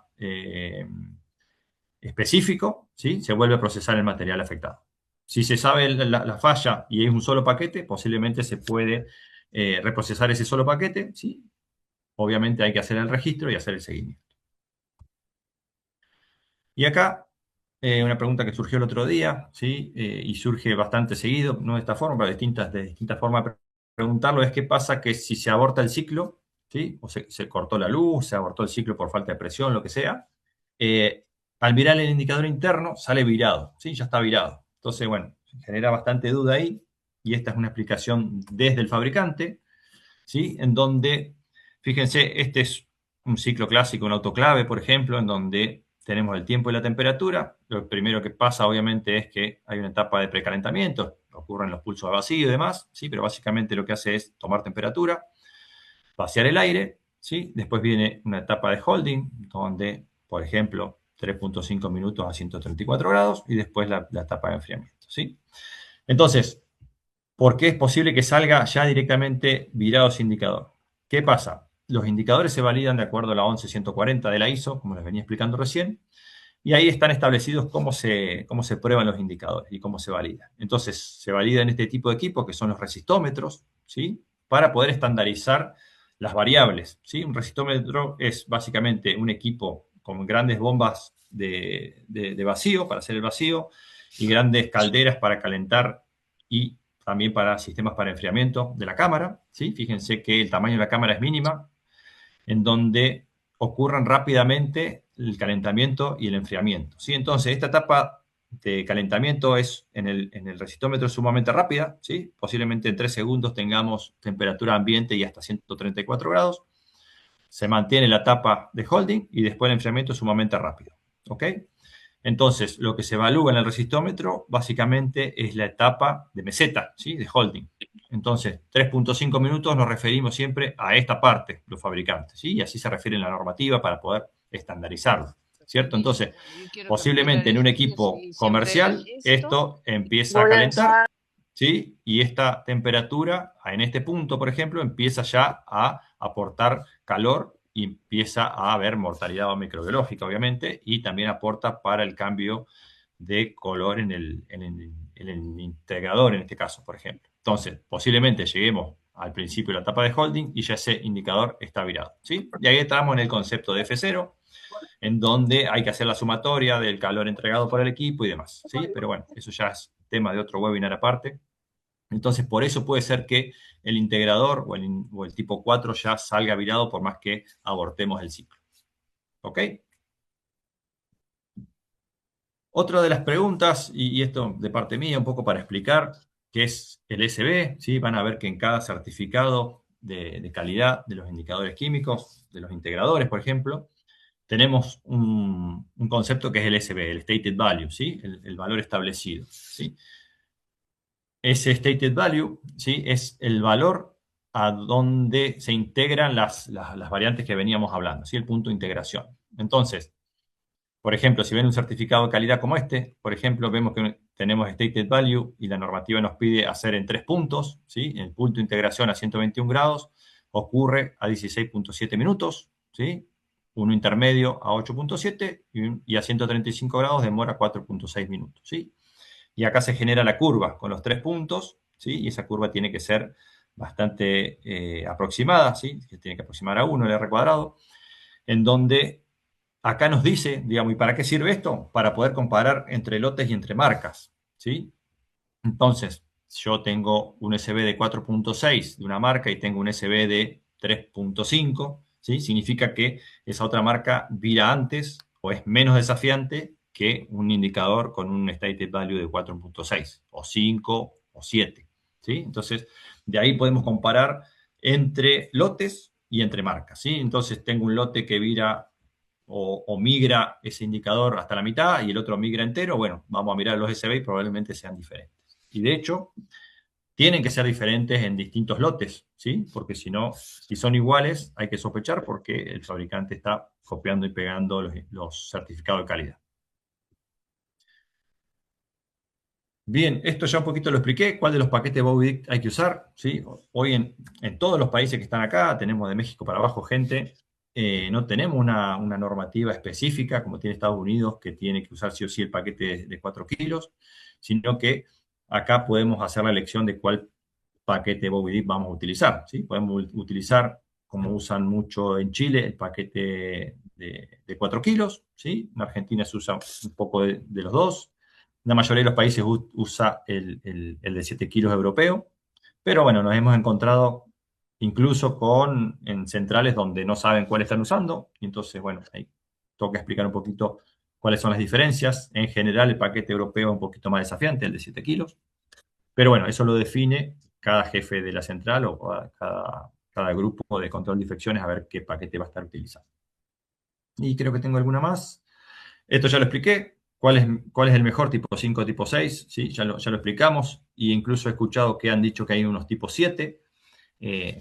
específico, ¿sí? Se vuelve a procesar el material afectado. Si se sabe la falla y es un solo paquete, posiblemente se puede reprocesar ese solo paquete, ¿sí? Obviamente hay que hacer el registro y hacer el seguimiento. Y acá, una pregunta que surgió el otro día, ¿sí? Y surge bastante seguido, no de esta forma, pero de distintas formas de preguntarlo, es qué pasa que si se aborta el ciclo, ¿sí? O se cortó la luz, se abortó el ciclo por falta de presión, lo que sea, al mirar el indicador interno sale virado, ¿sí? Ya está virado. Entonces, bueno, genera bastante duda ahí, y esta es una explicación desde el fabricante, ¿sí? En donde, fíjense, este es un ciclo clásico, un autoclave, por ejemplo, en donde tenemos el tiempo y la temperatura. Lo primero que pasa, obviamente, es que hay una etapa de precalentamiento, ocurren los pulsos a vacío y demás, ¿sí? Pero básicamente lo que hace es tomar temperatura, vaciar el aire, ¿sí? Después viene una etapa de holding, donde, por ejemplo, 3.5 minutos a 134 grados, y después la etapa de enfriamiento, ¿sí? Entonces, ¿por qué es posible que salga ya directamente virado ese indicador? ¿Qué pasa? Los indicadores se validan de acuerdo a la 11140 de la ISO, como les venía explicando recién, y ahí están establecidos cómo se prueban los indicadores y cómo se validan. Entonces, se valida en este tipo de equipos, que son los resistómetros, ¿sí? Para poder estandarizar las variables, ¿sí? Un resistómetro es básicamente un equipo con grandes bombas de vacío, para hacer el vacío, y grandes calderas para calentar y también para sistemas para enfriamiento de la cámara, ¿sí? Fíjense que el tamaño de la cámara es mínima, en donde ocurran rápidamente el calentamiento y el enfriamiento, ¿sí? Entonces, esta etapa de calentamiento es en el resistómetro sumamente rápida, ¿sí? Posiblemente en 3 segundos tengamos temperatura ambiente y hasta 134 grados. Se mantiene la etapa de holding y después el enfriamiento es sumamente rápido, ¿ok? Entonces, lo que se evalúa en el resistómetro básicamente es la etapa de meseta, ¿sí? De holding. Entonces, 3.5 minutos nos referimos siempre a esta parte, los fabricantes, ¿sí? Y así se refiere en la normativa para poder estandarizarlo, ¿cierto? Entonces, posiblemente en un equipo comercial esto empieza a calentar, ¿sí? Y esta temperatura, en este punto, por ejemplo, empieza ya a aportar calor y empieza a haber mortalidad microbiológica, obviamente, y también aporta para el cambio de color en el integrador, en este caso, por ejemplo. Entonces, posiblemente lleguemos al principio de la etapa de holding y ya ese indicador está virado, ¿sí? Y ahí estamos en el concepto de F0, en donde hay que hacer la sumatoria del calor entregado por el equipo y demás, ¿sí? Pero bueno, eso ya es tema de otro webinar aparte. Entonces, por eso puede ser que el integrador o el tipo 4 ya salga virado por más que abortemos el ciclo. ¿Ok? Otra de las preguntas, y esto de parte mía, un poco para explicar, que es el SB, ¿sí? Van a ver que en cada certificado de calidad de los indicadores químicos, de los integradores, por ejemplo, tenemos un concepto que es el SB, el Stated Value, ¿sí? El valor establecido, ¿sí? ese stated value, ¿sí? Es el valor a donde se integran las variantes que veníamos hablando, ¿sí? El punto de integración. Entonces, por ejemplo, si ven un certificado de calidad como este, por ejemplo, vemos que tenemos stated value y la normativa nos pide hacer en 3 puntos, ¿sí? El punto de integración a 121 grados ocurre a 16.7 minutos, ¿sí? Uno intermedio a 8.7 y a 135 grados demora 4.6 minutos, ¿sí? Y acá se genera la curva con los 3 puntos, ¿sí? Y esa curva tiene que ser bastante aproximada, ¿sí? Que tiene que aproximar a 1 el r cuadrado, en donde acá nos dice, digamos, ¿y para qué sirve esto? Para poder comparar entre lotes y entre marcas, ¿sí? Entonces, yo tengo un SB de 4.6 de una marca y tengo un SB de 3.5, ¿sí? Significa que esa otra marca vira antes o es menos desafiante que un indicador con un stated value de 4.6 o 5 o 7, ¿sí? Entonces, de ahí podemos comparar entre lotes y entre marcas, ¿sí? Entonces, tengo un lote que vira o migra ese indicador hasta la mitad y el otro migra entero. Bueno, vamos a mirar los SB y probablemente sean diferentes. Y de hecho, tienen que ser diferentes en distintos lotes, ¿sí? Porque si no, si son iguales, hay que sospechar porque el fabricante está copiando y pegando los certificados de calidad. Bien, esto ya un poquito lo expliqué, cuál de los paquetes Bobby hay que usar, ¿sí? Hoy en todos los países que están acá, tenemos de México para abajo gente, no tenemos una normativa específica como tiene Estados Unidos, que tiene que usar sí o sí el paquete de 4 kilos, sino que acá podemos hacer la elección de cuál paquete Bobby vamos a utilizar, ¿sí? Podemos utilizar, como usan mucho en Chile, el paquete de 4 kilos, ¿sí? En Argentina se usa un poco de los dos. La mayoría de los países usa el de 7 kilos europeo, pero bueno, nos hemos encontrado incluso en centrales donde no saben cuál están usando, y entonces, bueno, ahí toca explicar un poquito cuáles son las diferencias. En general, el paquete europeo es un poquito más desafiante, el de 7 kilos, pero bueno, eso lo define cada jefe de la central o cada grupo de control de infecciones a ver qué paquete va a estar utilizando. Y creo que tengo alguna más. Esto ya lo expliqué. ¿Cuál es el mejor tipo 5, tipo 6? ¿Sí? Ya lo explicamos. Y incluso he escuchado que han dicho que hay unos tipo 7,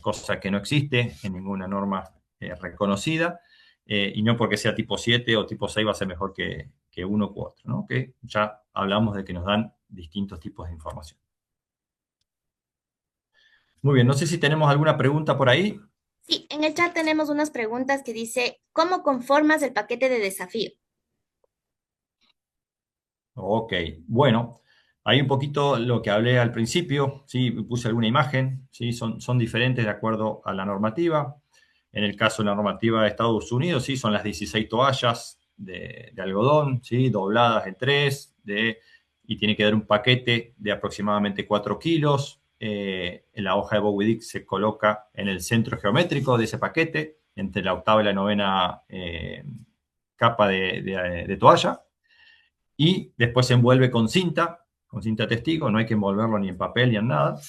cosa que no existe en ninguna norma reconocida. Y no porque sea tipo 7 o tipo 6 va a ser mejor que uno u otro, ¿no? Que ya hablamos de que nos dan distintos tipos de información. Muy bien, no sé si tenemos alguna pregunta por ahí. Sí, en el chat tenemos unas preguntas que dice, ¿cómo conformas el paquete de desafío? Ok, bueno, hay un poquito lo que hablé al principio, ¿sí? Puse alguna imagen, ¿sí? Son diferentes de acuerdo a la normativa. En el caso de la normativa de Estados Unidos, ¿sí? Son las 16 toallas de algodón, ¿sí? Dobladas en 3, y tiene que dar un paquete de aproximadamente 4 kilos. En la hoja de Bowie Dick se coloca en el centro geométrico de ese paquete, entre la octava y la novena capa de toalla, y después se envuelve con cinta testigo, no hay que envolverlo ni en papel ni en nada,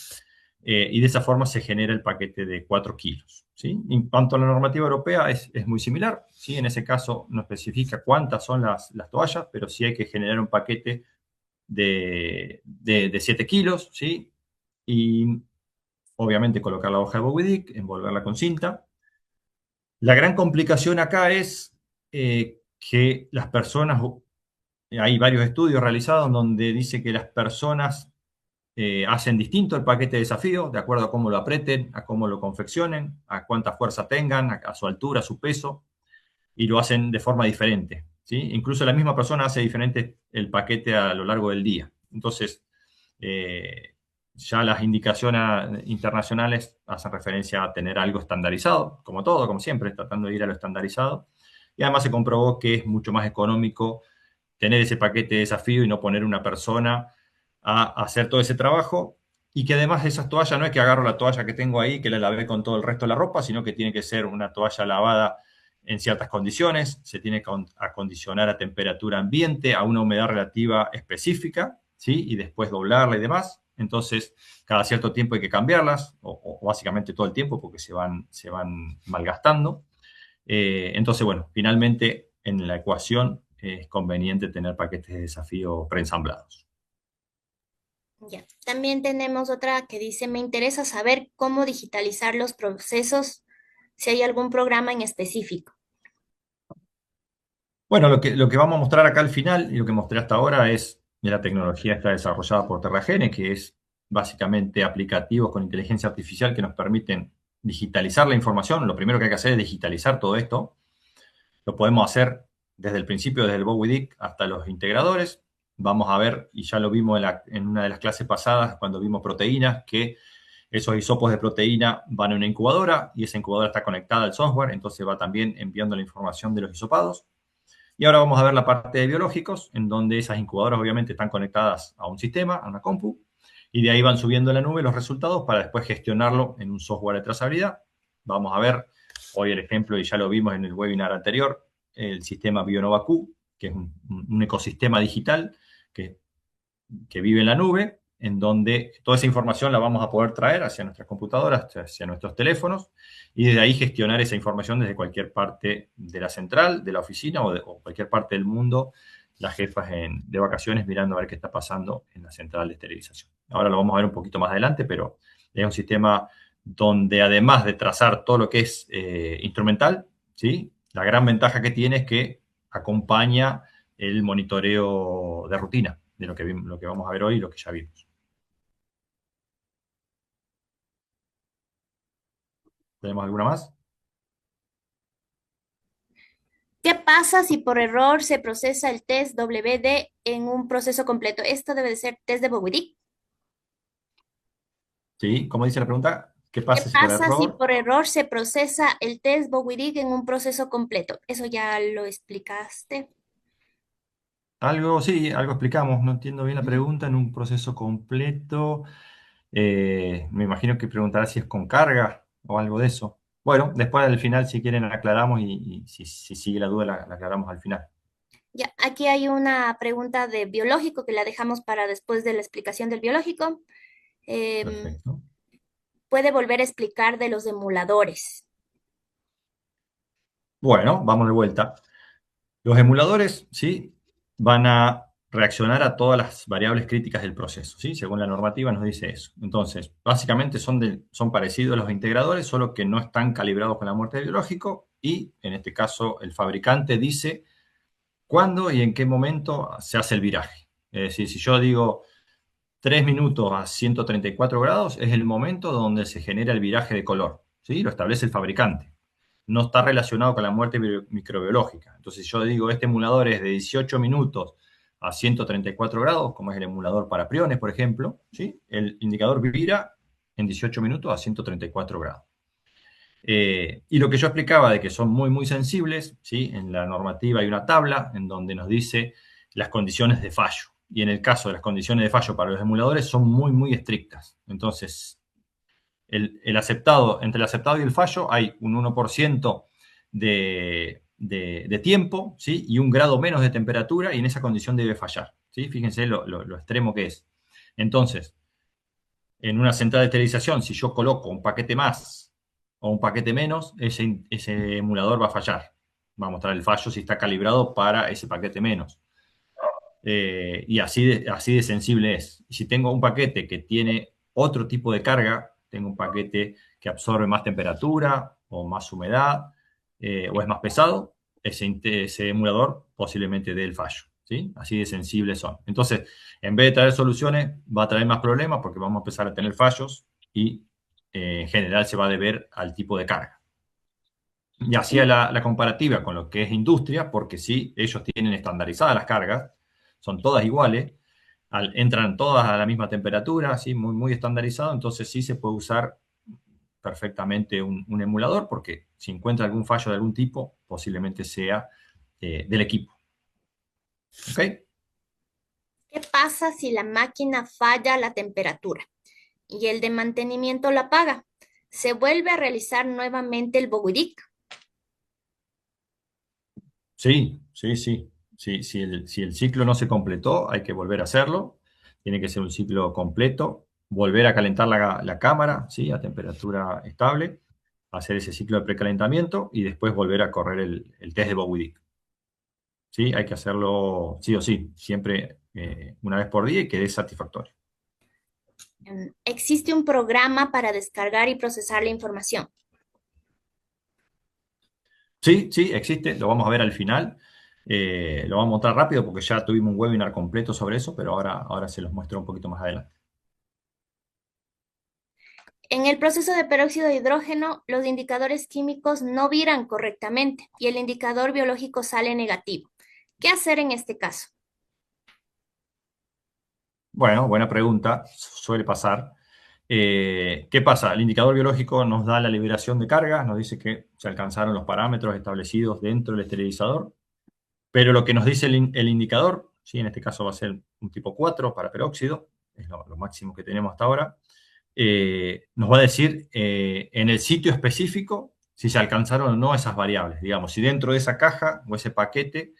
y de esa forma se genera el paquete de 4 kilos. ¿Sí? En cuanto a la normativa europea, es muy similar, ¿sí? En ese caso no especifica cuántas son las toallas, pero sí hay que generar un paquete de 7 kilos, ¿sí? Y obviamente colocar la hoja de Bowie Dick, envolverla con cinta. La gran complicación acá es que las personas, hay varios estudios realizados donde dice que las personas hacen distinto el paquete de desafío, de acuerdo a cómo lo aprieten, a cómo lo confeccionen, a cuánta fuerza tengan, a su altura, a su peso, y lo hacen de forma diferente, ¿sí? Incluso la misma persona hace diferente el paquete a lo largo del día. Entonces, ya las indicaciones internacionales hacen referencia a tener algo estandarizado, como todo, como siempre, tratando de ir a lo estandarizado. Y además se comprobó que es mucho más económico tener ese paquete de desafío y no poner una persona a hacer todo ese trabajo. Y que además esas toallas no es que agarro la toalla que tengo ahí, que la lavé con todo el resto de la ropa, sino que tiene que ser una toalla lavada en ciertas condiciones, se tiene que acondicionar a temperatura ambiente, a una humedad relativa específica, ¿sí? Y después doblarla y demás. Entonces, cada cierto tiempo hay que cambiarlas, o básicamente todo el tiempo, porque se van malgastando. Entonces, bueno, finalmente en la ecuación es conveniente tener paquetes de desafío preensamblados. Ya. También tenemos otra que dice, me interesa saber cómo digitalizar los procesos, si hay algún programa en específico. Bueno, lo que vamos a mostrar acá al final y lo que mostré hasta ahora es que la tecnología está desarrollada por Terragene, que es básicamente aplicativos con inteligencia artificial que nos permiten digitalizar la información. Lo primero que hay que hacer es digitalizar todo esto. Lo podemos hacer desde el principio, desde el BowieDIC hasta los integradores. Vamos a ver, y ya lo vimos en una de las clases pasadas, cuando vimos proteínas, que esos hisopos de proteína van a una incubadora y esa incubadora está conectada al software, entonces va también enviando la información de los hisopados. Y ahora vamos a ver la parte de biológicos, en donde esas incubadoras obviamente están conectadas a un sistema, a una compu, y de ahí van subiendo a la nube los resultados para después gestionarlo en un software de trazabilidad. Vamos a ver hoy el ejemplo, y ya lo vimos en el webinar anterior, el sistema BioNovaQ, que es un ecosistema digital que vive en la nube, en donde toda esa información la vamos a poder traer hacia nuestras computadoras, hacia nuestros teléfonos, y desde ahí gestionar esa información desde cualquier parte de la central, de la oficina o cualquier parte del mundo, las jefas de vacaciones mirando a ver qué está pasando en la central de esterilización. Ahora lo vamos a ver un poquito más adelante, pero es un sistema donde además de trazar todo lo que es instrumental, ¿sí? La gran ventaja que tiene es que acompaña el monitoreo de rutina de lo que vamos a ver hoy y lo que ya vimos. ¿Tenemos alguna más? ¿Qué pasa si por error se procesa el test WD en un proceso completo? Esto debe de ser test de Bowdy. ¿Sí? ¿Cómo dice la pregunta? ¿Qué ¿Qué pasa si por pasa si error? por error se procesa el test Bowdy en un proceso completo? Eso ya lo explicaste. Algo, sí, algo explicamos. No entiendo bien la pregunta. En un proceso completo, me imagino que preguntará si es con carga o algo de eso. Bueno, después al final, si quieren, aclaramos y si sigue la duda, la aclaramos al final. Ya, aquí hay una pregunta de biológico que la dejamos para después de la explicación del biológico. Em, Perfecto. ¿Puede volver a explicar de los emuladores? Bueno, vamos de vuelta. Los emuladores, ¿sí? Van a reaccionar a todas las variables críticas del proceso, ¿sí? Según la normativa nos dice eso. Entonces, básicamente son parecidos a los integradores, solo que no están calibrados con la muerte biológico y, en este caso, el fabricante dice cuándo y en qué momento se hace el viraje. Es decir, si yo digo 3 minutos a 134 grados, es el momento donde se genera el viraje de color, ¿sí? Lo establece el fabricante, no está relacionado con la muerte microbiológica. Entonces, si yo digo, este emulador es de 18 minutos a 134 grados, como es el emulador para priones, por ejemplo, ¿sí? El indicador vira en 18 minutos a 134 grados. Y lo que yo explicaba de que son muy, muy sensibles, ¿sí? En la normativa hay una tabla en donde nos dice las condiciones de fallo. Y en el caso de las condiciones de fallo para los emuladores son muy, muy estrictas. Entonces, entre el aceptado y el fallo hay un 1% de tiempo, ¿sí? Y un grado menos de temperatura, y en esa condición debe fallar, ¿sí? Fíjense lo extremo que es. Entonces, en una central de esterilización, si yo coloco un paquete más o un paquete menos, ese emulador va a fallar. Va a mostrar el fallo si está calibrado para ese paquete menos. Y así de sensible es. Y si tengo un paquete que tiene otro tipo de carga, tengo un paquete que absorbe más temperatura o más humedad, o es más pesado, ese emulador posiblemente dé el fallo, ¿sí? Así de sensibles son. Entonces, en vez de traer soluciones, va a traer más problemas porque vamos a empezar a tener fallos y en general se va a deber al tipo de carga. Y hacía la comparativa con lo que es industria, porque sí, ellos tienen estandarizadas las cargas, son todas iguales, entran todas a la misma temperatura, ¿sí? Muy, muy estandarizado, entonces sí se puede usar perfectamente un emulador, porque si encuentra algún fallo de algún tipo, posiblemente sea del equipo. ¿Ok? ¿Qué pasa si la máquina falla la temperatura y el de mantenimiento la apaga? ¿Se vuelve a realizar nuevamente el Bowidic? Sí, sí, sí. Sí, si el ciclo no se completó, hay que volver a hacerlo. Tiene que ser un ciclo completo. Volver a calentar la cámara, ¿sí? A temperatura estable. Hacer ese ciclo de precalentamiento y después volver a correr el test de Bowidic. ¿Sí? Hay que hacerlo sí o sí, siempre una vez por día y que dé satisfactorio. Existe un programa para descargar y procesar la información. Sí, sí, existe, lo vamos a ver al final. Lo vamos a mostrar rápido porque ya tuvimos un webinar completo sobre eso, pero ahora se los muestro un poquito más adelante. En el proceso de peróxido de hidrógeno, los indicadores químicos no viran correctamente y el indicador biológico sale negativo. ¿Qué hacer en este caso? Bueno, buena pregunta, suele pasar. ¿Qué pasa? El indicador biológico nos da la liberación de carga, nos dice que se alcanzaron los parámetros establecidos dentro del esterilizador, pero lo que nos dice el indicador, ¿sí? En este caso va a ser un tipo 4 para peróxido, es lo máximo que tenemos hasta ahora, nos va a decir en el sitio específico si se alcanzaron o no esas variables. Digamos, si dentro de esa caja o ese paquete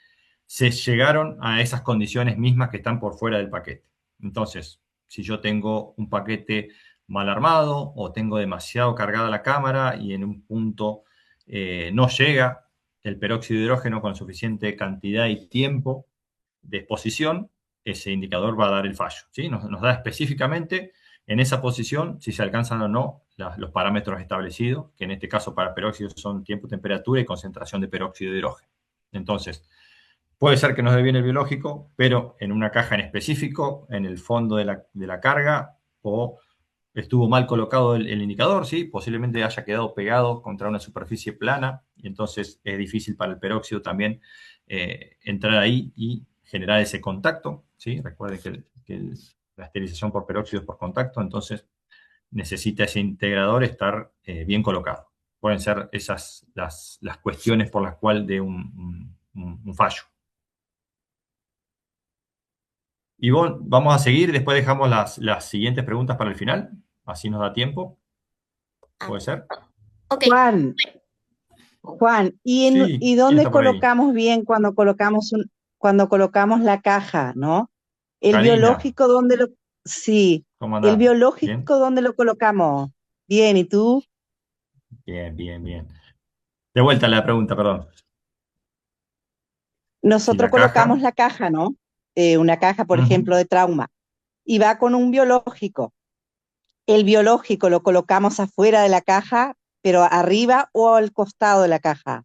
se llegaron a esas condiciones mismas que están por fuera del paquete. Entonces, si yo tengo un paquete mal armado o tengo demasiado cargada la cámara y en un punto no llega el peróxido de hidrógeno con suficiente cantidad y tiempo de exposición, ese indicador va a dar el fallo. ¿Sí? Nos da específicamente en esa posición si se alcanzan o no los parámetros establecidos, que en este caso para peróxido son tiempo, temperatura y concentración de peróxido de hidrógeno. Entonces, puede ser que nos dé bien el biológico, pero en una caja en específico, en el fondo de la carga, o estuvo mal colocado el indicador, ¿sí? Posiblemente haya quedado pegado contra una superficie plana, y entonces es difícil para el peróxido también entrar ahí y generar ese contacto, ¿sí? Recuerden que la esterilización por peróxido es por contacto, entonces necesita ese integrador estar bien colocado. Pueden ser esas las cuestiones por las cuales de un fallo. Y bueno, vamos a seguir, después dejamos las siguientes preguntas para el final, así nos da tiempo, Ah, ¿puede ser? ok, Juan, Juan, Sí, ¿y ¿quién dónde está por ahí? colocamos bien cuando colocamos la caja, ¿no? El Karina, biológico, sí, ¿cómo el andás? ¿Bien? biológico, ¿dónde lo colocamos? Bien, ¿y tú? Bien, bien, bien. De vuelta la pregunta, perdón. Si Nosotros la colocamos caja, la caja, ¿no? Una caja, por ujú. ejemplo, de trauma, y va con un biológico. El biológico lo colocamos afuera de la caja, pero arriba o al costado de la caja.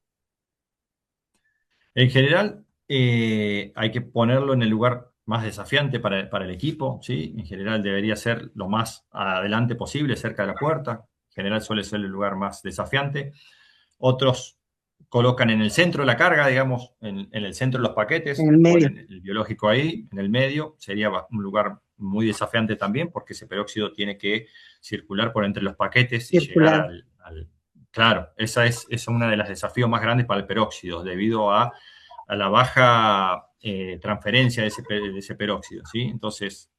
En general, hay que ponerlo en el lugar más desafiante para el equipo, ¿sí? En general debería ser lo más adelante posible, cerca de la puerta. En general suele ser el lugar más desafiante. Otros colocan en el centro de la carga, digamos, en el centro de los En paquetes, el medio. ponen el biológico ahí, en el medio. Sería un lugar muy desafiante también, porque ese peróxido tiene que circular por entre los paquetes y llegar Circular. Claro, esa es una de los desafíos más grandes para el peróxido, debido a la baja transferencia de ese peróxido, ¿sí? Entonces,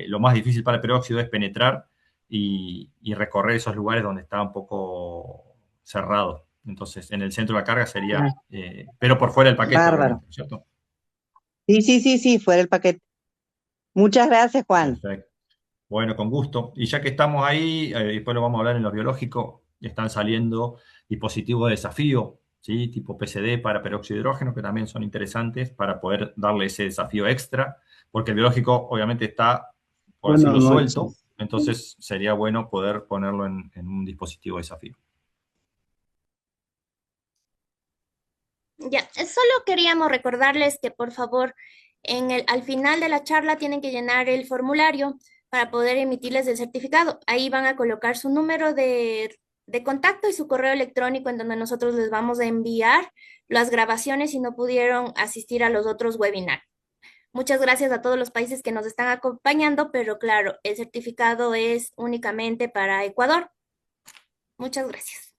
lo más difícil para el peróxido es penetrar y recorrer esos lugares donde está un poco cerrado. Entonces, en el centro de la carga sería, Ah, pero por fuera del paquete, bárbaro. obviamente, ¿cierto? Sí, sí, sí, sí, fuera el paquete. Muchas gracias, Juan. Perfecto. Bueno, con gusto. Y ya que estamos ahí, después lo vamos a hablar en lo biológico, están saliendo dispositivos de desafío, ¿sí? Tipo PCD para peróxido de hidrógeno, que también son interesantes para poder darle ese desafío extra, porque el biológico obviamente está, por Buenas decirlo, suelto, noches. entonces sería bueno poder ponerlo en un dispositivo de desafío. ya, solo queríamos recordarles que por favor al final de la charla tienen que llenar el formulario para poder emitirles el certificado. Ahí van a colocar su número de contacto y su correo electrónico en donde nosotros les vamos a enviar las grabaciones si no pudieron asistir a los otros webinars. Muchas gracias a todos los países que nos están acompañando, pero claro, el certificado es únicamente para Ecuador. Muchas gracias.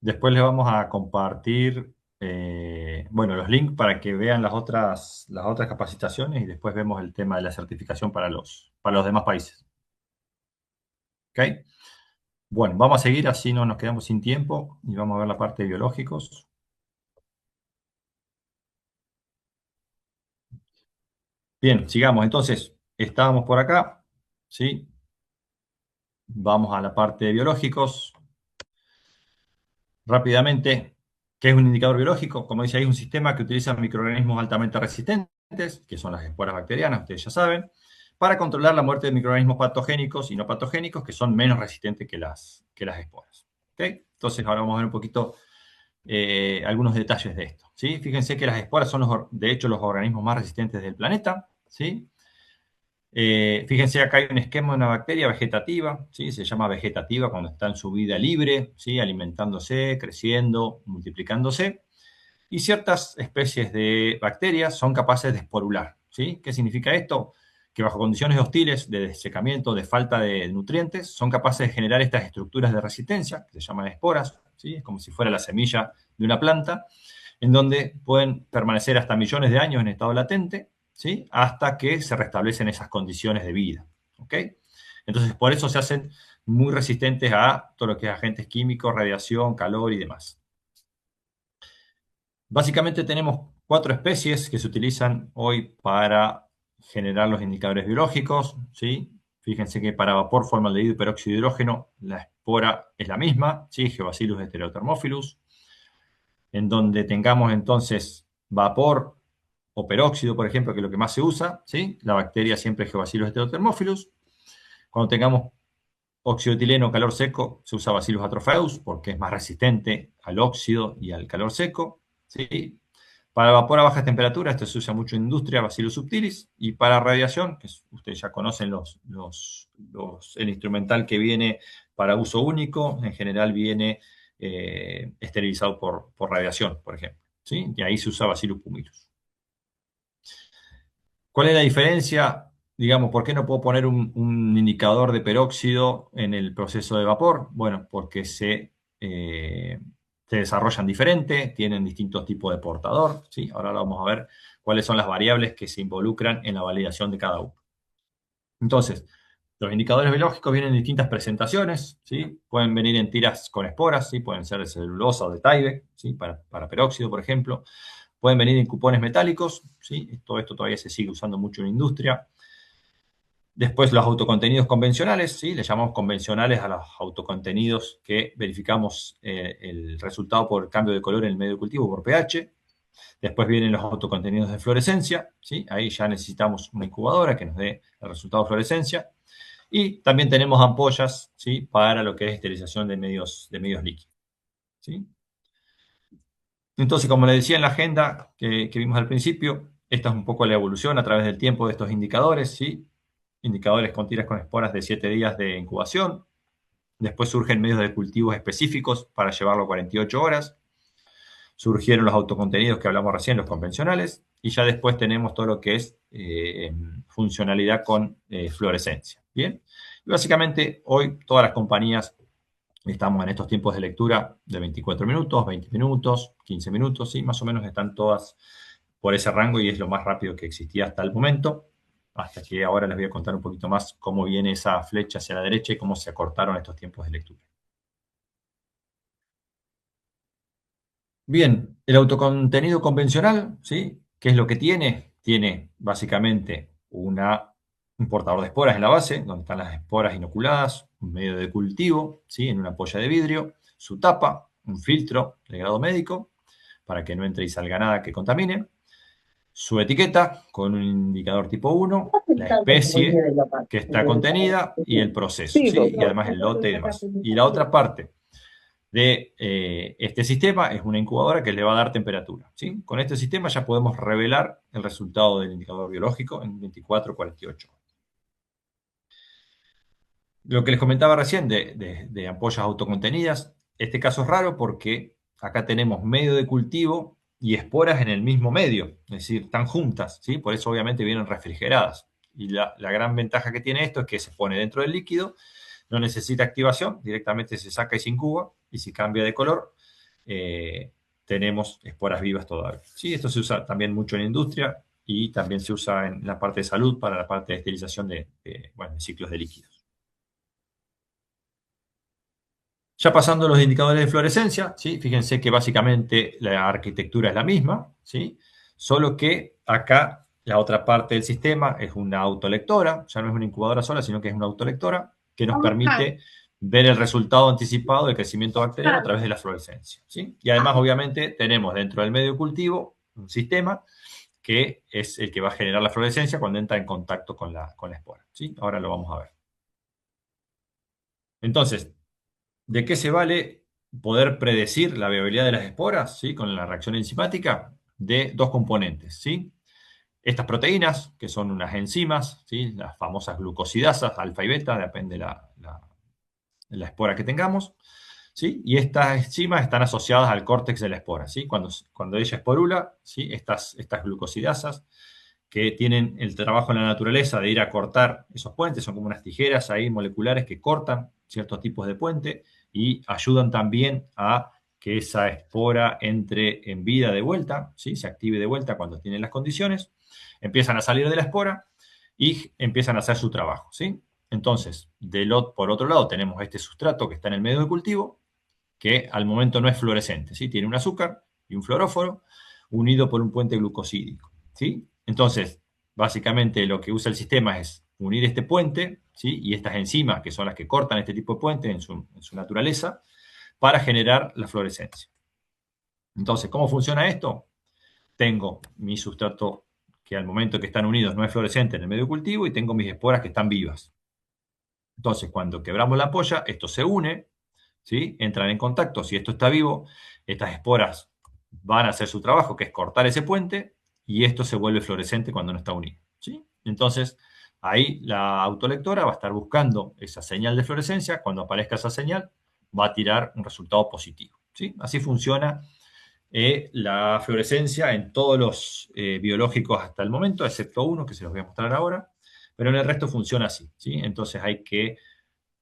Después les vamos a compartir, bueno, los links para que vean las otras capacitaciones y después vemos el tema de la certificación para los demás países. ¿Ok? Bueno, vamos a seguir, así no nos quedamos sin tiempo y vamos a ver la parte de biológicos. Bien, sigamos. Entonces, estábamos por acá, ¿sí? Vamos a la parte de biológicos. Rápidamente, ¿qué es un indicador biológico? Como dice ahí, es un sistema que utiliza microorganismos altamente resistentes, que son las esporas bacterianas, ustedes ya saben, para controlar la muerte de microorganismos patogénicos y no patogénicos que son menos resistentes que las esporas. ¿Okay? Entonces ahora vamos a ver un poquito algunos detalles de esto. ¿Sí? Fíjense que las esporas son, de hecho, los organismos más resistentes del planeta. ¿Sí? Fíjense, acá hay un esquema de una bacteria vegetativa, ¿sí? Se llama vegetativa cuando está en su vida libre, ¿sí? Alimentándose, creciendo, multiplicándose. Y ciertas especies de bacterias son capaces de esporular, ¿sí? ¿Qué significa esto? Que bajo condiciones hostiles de desecamiento, de falta de nutrientes, son capaces de generar estas estructuras de resistencia, que se llaman esporas, ¿sí? Es como si fuera la semilla de una planta, en donde pueden permanecer hasta millones de años en estado latente, ¿sí? Hasta que se restablecen esas condiciones de vida. ¿Ok? Entonces, por eso se hacen muy resistentes a todo lo que es agentes químicos, radiación, calor y demás. Básicamente tenemos 4 especies que se utilizan hoy para generar los indicadores biológicos. ¿Sí? Fíjense que para vapor, formaldehído y peróxido de hidrógeno, la espora es la misma, ¿sí? Geobacillus heterothermophilus. En donde tengamos entonces vapor o peróxido, por ejemplo, que es lo que más se usa, ¿sí? La bacteria siempre es Geobacillus heterothermophilus. Cuando tengamos óxido de etileno o calor seco, se usa Bacillus atrophaeus porque es más resistente al óxido y al calor seco, ¿sí? Para vapor a bajas temperaturas, esto se usa mucho en industria, Bacillus subtilis, y para radiación, que ustedes ya conocen el instrumental que viene para uso único, en general viene esterilizado por radiación, por ejemplo, ¿sí? Y ahí se usa Bacillus pumilus. ¿Cuál es la diferencia? Digamos, ¿por qué no puedo poner un indicador de peróxido en el proceso de vapor? Bueno, porque se desarrollan diferente, tienen distintos tipos de portador, ¿sí? Ahora vamos a ver cuáles son las variables que se involucran en la validación de cada uno. Entonces, los indicadores biológicos vienen en distintas presentaciones, ¿sí? Pueden venir en tiras con esporas, ¿sí? Pueden ser de celulosa o de Tyvek, ¿sí? Para peróxido, por ejemplo. Pueden venir en cupones metálicos, ¿sí? Todo esto todavía se sigue usando mucho en la industria. Después los autocontenidos convencionales, ¿sí? Le llamamos convencionales a los autocontenidos que verificamos el resultado por cambio de color en el medio de cultivo, por pH. Después vienen los autocontenidos de fluorescencia, ¿sí? Ahí ya necesitamos una incubadora que nos dé el resultado de fluorescencia. Y también tenemos ampollas, ¿sí? Para lo que es esterilización de medios líquidos, ¿sí? Entonces, como les decía en la agenda que vimos al principio, esta es un poco la evolución a través del tiempo de estos indicadores, ¿sí? Indicadores con tiras con esporas de 7 días de incubación. Después surgen medios de cultivos específicos para llevarlo a 48 horas. Surgieron los autocontenidos que hablamos recién, los convencionales. Y ya después tenemos todo lo que es funcionalidad con fluorescencia. ¿Bien? Y básicamente hoy todas las compañías estamos en estos tiempos de lectura de 24 minutos, 20 minutos, 15 minutos, ¿sí? Más o menos están todas por ese rango y es lo más rápido que existía hasta el momento. Hasta que ahora les voy a contar un poquito más cómo viene esa flecha hacia la derecha y cómo se acortaron estos tiempos de lectura. Bien, el autocontenido convencional, ¿sí? ¿Qué es lo que tiene? Tiene básicamente un portador de esporas en la base, donde están las esporas inoculadas, un medio de cultivo, ¿sí? En una ampolla de vidrio, su tapa, un filtro de grado médico, para que no entre y salga nada que contamine, su etiqueta con un indicador tipo 1, la especie que está contenida y el proceso, ¿sí? Y además el lote y demás. Y la otra parte de este sistema es una incubadora que le va a dar temperatura, ¿sí? Con este sistema ya podemos revelar el resultado del indicador biológico en 24 o 48 horas. Lo que les comentaba recién de ampollas autocontenidas, este caso es raro porque acá tenemos medio de cultivo y esporas en el mismo medio, es decir, están juntas, ¿sí? Por eso obviamente vienen refrigeradas. Y la gran ventaja que tiene esto es que se pone dentro del líquido, no necesita activación, directamente se saca y se incuba, y si cambia de color, tenemos esporas vivas todavía. ¿Sí? Esto se usa también mucho en la industria y también se usa en la parte de salud para la parte de esterilización de ciclos de líquidos. Ya pasando a los indicadores de fluorescencia, ¿sí? Fíjense que básicamente la arquitectura es la misma, ¿sí? Solo que acá la otra parte del sistema es una autolectora, ya no es una incubadora sola, sino que es una autolectora que nos permite ver el resultado anticipado del crecimiento bacteriano a través de la fluorescencia, ¿sí? Y además, obviamente, tenemos dentro del medio de cultivo un sistema que es el que va a generar la fluorescencia cuando entra en contacto con la espora, ¿sí? Ahora lo vamos a ver. Entonces, ¿de qué se vale poder predecir la viabilidad de las esporas, ¿sí? Con la reacción enzimática? De dos componentes, ¿sí? Estas proteínas, que son unas enzimas, ¿sí? Las famosas glucosidasas, alfa y beta, depende de la espora que tengamos, ¿sí? Y estas enzimas están asociadas al córtex de la espora, ¿sí? Cuando ella esporula, ¿sí? Estas glucosidasas que tienen el trabajo en la naturaleza de ir a cortar esos puentes, son como unas tijeras ahí moleculares que cortan ciertos tipos de puente y ayudan también a que esa espora entre en vida de vuelta, ¿sí? Se active de vuelta cuando tienen las condiciones, empiezan a salir de la espora y empiezan a hacer su trabajo, ¿sí? Entonces, por otro lado, tenemos este sustrato que está en el medio de cultivo, que al momento no es fluorescente, ¿sí? Tiene un azúcar y un fluoróforo unido por un puente glucosídico, ¿sí? Entonces, básicamente lo que usa el sistema es unir este puente, ¿sí? Y estas enzimas, que son las que cortan este tipo de puente en su naturaleza, para generar la fluorescencia. Entonces, ¿cómo funciona esto? Tengo mi sustrato que al momento que están unidos no es fluorescente en el medio de cultivo y tengo mis esporas que están vivas. Entonces, cuando quebramos la ampolla, esto se une, ¿sí? Entran en contacto. Si esto está vivo, estas esporas van a hacer su trabajo, que es cortar ese puente, y esto se vuelve fluorescente cuando no está unido, ¿sí? Entonces, ahí la autolectora va a estar buscando esa señal de fluorescencia. Cuando aparezca esa señal, va a tirar un resultado positivo, ¿sí? Así funciona la fluorescencia en todos los biológicos hasta el momento, excepto uno que se los voy a mostrar ahora, pero en el resto funciona así, ¿sí? Entonces hay que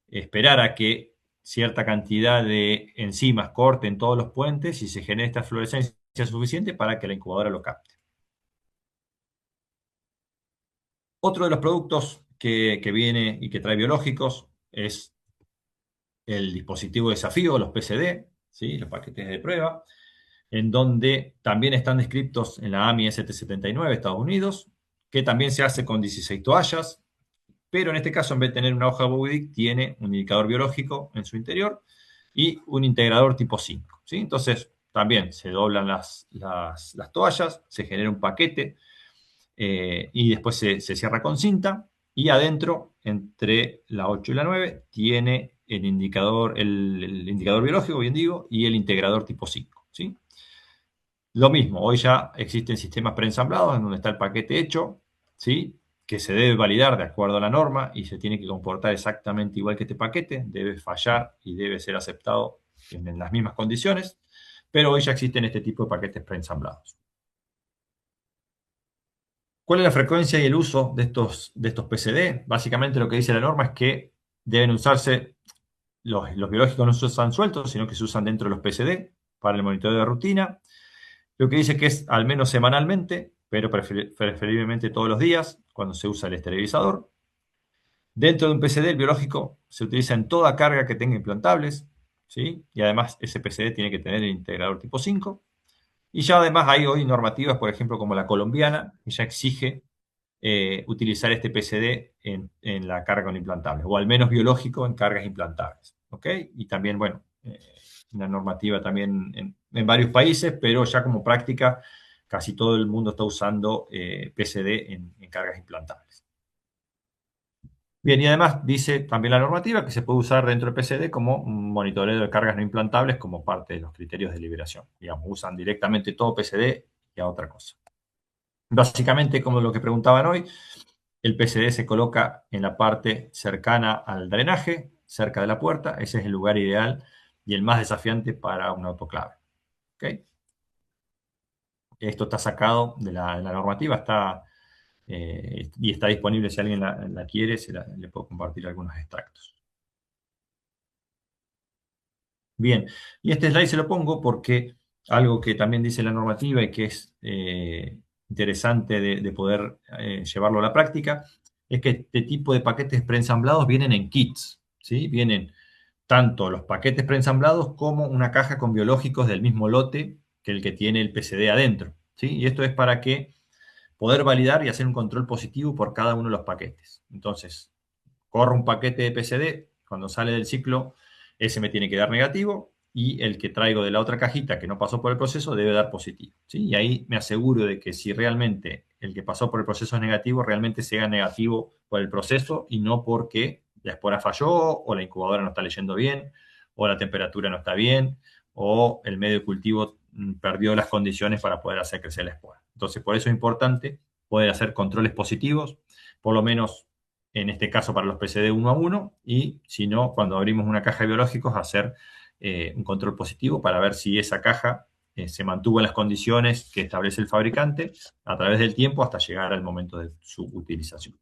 esperar a que cierta cantidad de enzimas corten todos los puentes y se genere esta fluorescencia suficiente para que la incubadora lo capte. Otro de los productos que viene y que trae biológicos es el dispositivo de desafío, los PCD, ¿sí? Los paquetes de prueba, en donde también están descritos en la AMI ST79 Estados Unidos, que también se hace con 16 toallas, pero en este caso, en vez de tener una hoja Bowdic, tiene un indicador biológico en su interior y un integrador tipo 5, ¿sí? Entonces, también se doblan las toallas, se genera un paquete y después se cierra con cinta, y adentro, entre la 8 y la 9, tiene el indicador biológico, bien digo, y el integrador tipo 5, ¿sí? Lo mismo, hoy ya existen sistemas preensamblados en donde está el paquete hecho, ¿sí? Que se debe validar de acuerdo a la norma y se tiene que comportar exactamente igual que este paquete, debe fallar y debe ser aceptado en las mismas condiciones, pero hoy ya existen este tipo de paquetes preensamblados. ¿Cuál es la frecuencia y el uso de estos PCD? Básicamente lo que dice la norma es que deben usarse, los biológicos no se usan sueltos, sino que se usan dentro de los PCD para el monitoreo de rutina. Lo que dice que es al menos semanalmente, pero preferiblemente todos los días, cuando se usa el esterilizador. Dentro de un PCD, el biológico se utiliza en toda carga que tenga implantables, ¿sí? Y además ese PCD tiene que tener el integrador tipo 5. Y ya además hay hoy normativas, por ejemplo, como la colombiana, que ya exige utilizar este PCD en la carga con implantables, o al menos biológico en cargas implantables, ¿ok? Y también, bueno, una normativa también en varios países, pero ya como práctica casi todo el mundo está usando PCD en cargas implantables. Bien, y además dice también la normativa que se puede usar dentro del PCD como un monitoreo de cargas no implantables como parte de los criterios de liberación. Digamos, usan directamente todo PCD y a otra cosa. Básicamente, como lo que preguntaban hoy, el PCD se coloca en la parte cercana al drenaje, cerca de la puerta. Ese es el lugar ideal y el más desafiante para un autoclave. ¿Okay? Esto está sacado de la normativa, y está disponible si alguien la quiere, le puedo compartir algunos extractos. Bien, y este slide se lo pongo porque algo que también dice la normativa y que es interesante de poder llevarlo a la práctica, es que este tipo de paquetes preensamblados vienen en kits, ¿sí? Vienen tanto los paquetes preensamblados como una caja con biológicos del mismo lote que el que tiene el PCD adentro, ¿sí? Y esto es para que poder validar y hacer un control positivo por cada uno de los paquetes. Entonces, corro un paquete de PCD, cuando sale del ciclo, ese me tiene que dar negativo, y el que traigo de la otra cajita que no pasó por el proceso debe dar positivo, ¿sí? Y ahí me aseguro de que si realmente el que pasó por el proceso es negativo, realmente sea negativo por el proceso y no porque la espora falló o la incubadora no está leyendo bien o la temperatura no está bien o el medio de cultivo perdió las condiciones para poder hacer crecer la espora. Entonces, por eso es importante poder hacer controles positivos, por lo menos en este caso para los PCD 1 a 1, y si no, cuando abrimos una caja de biológicos, hacer un control positivo para ver si esa caja se mantuvo en las condiciones que establece el fabricante a través del tiempo hasta llegar al momento de su utilización.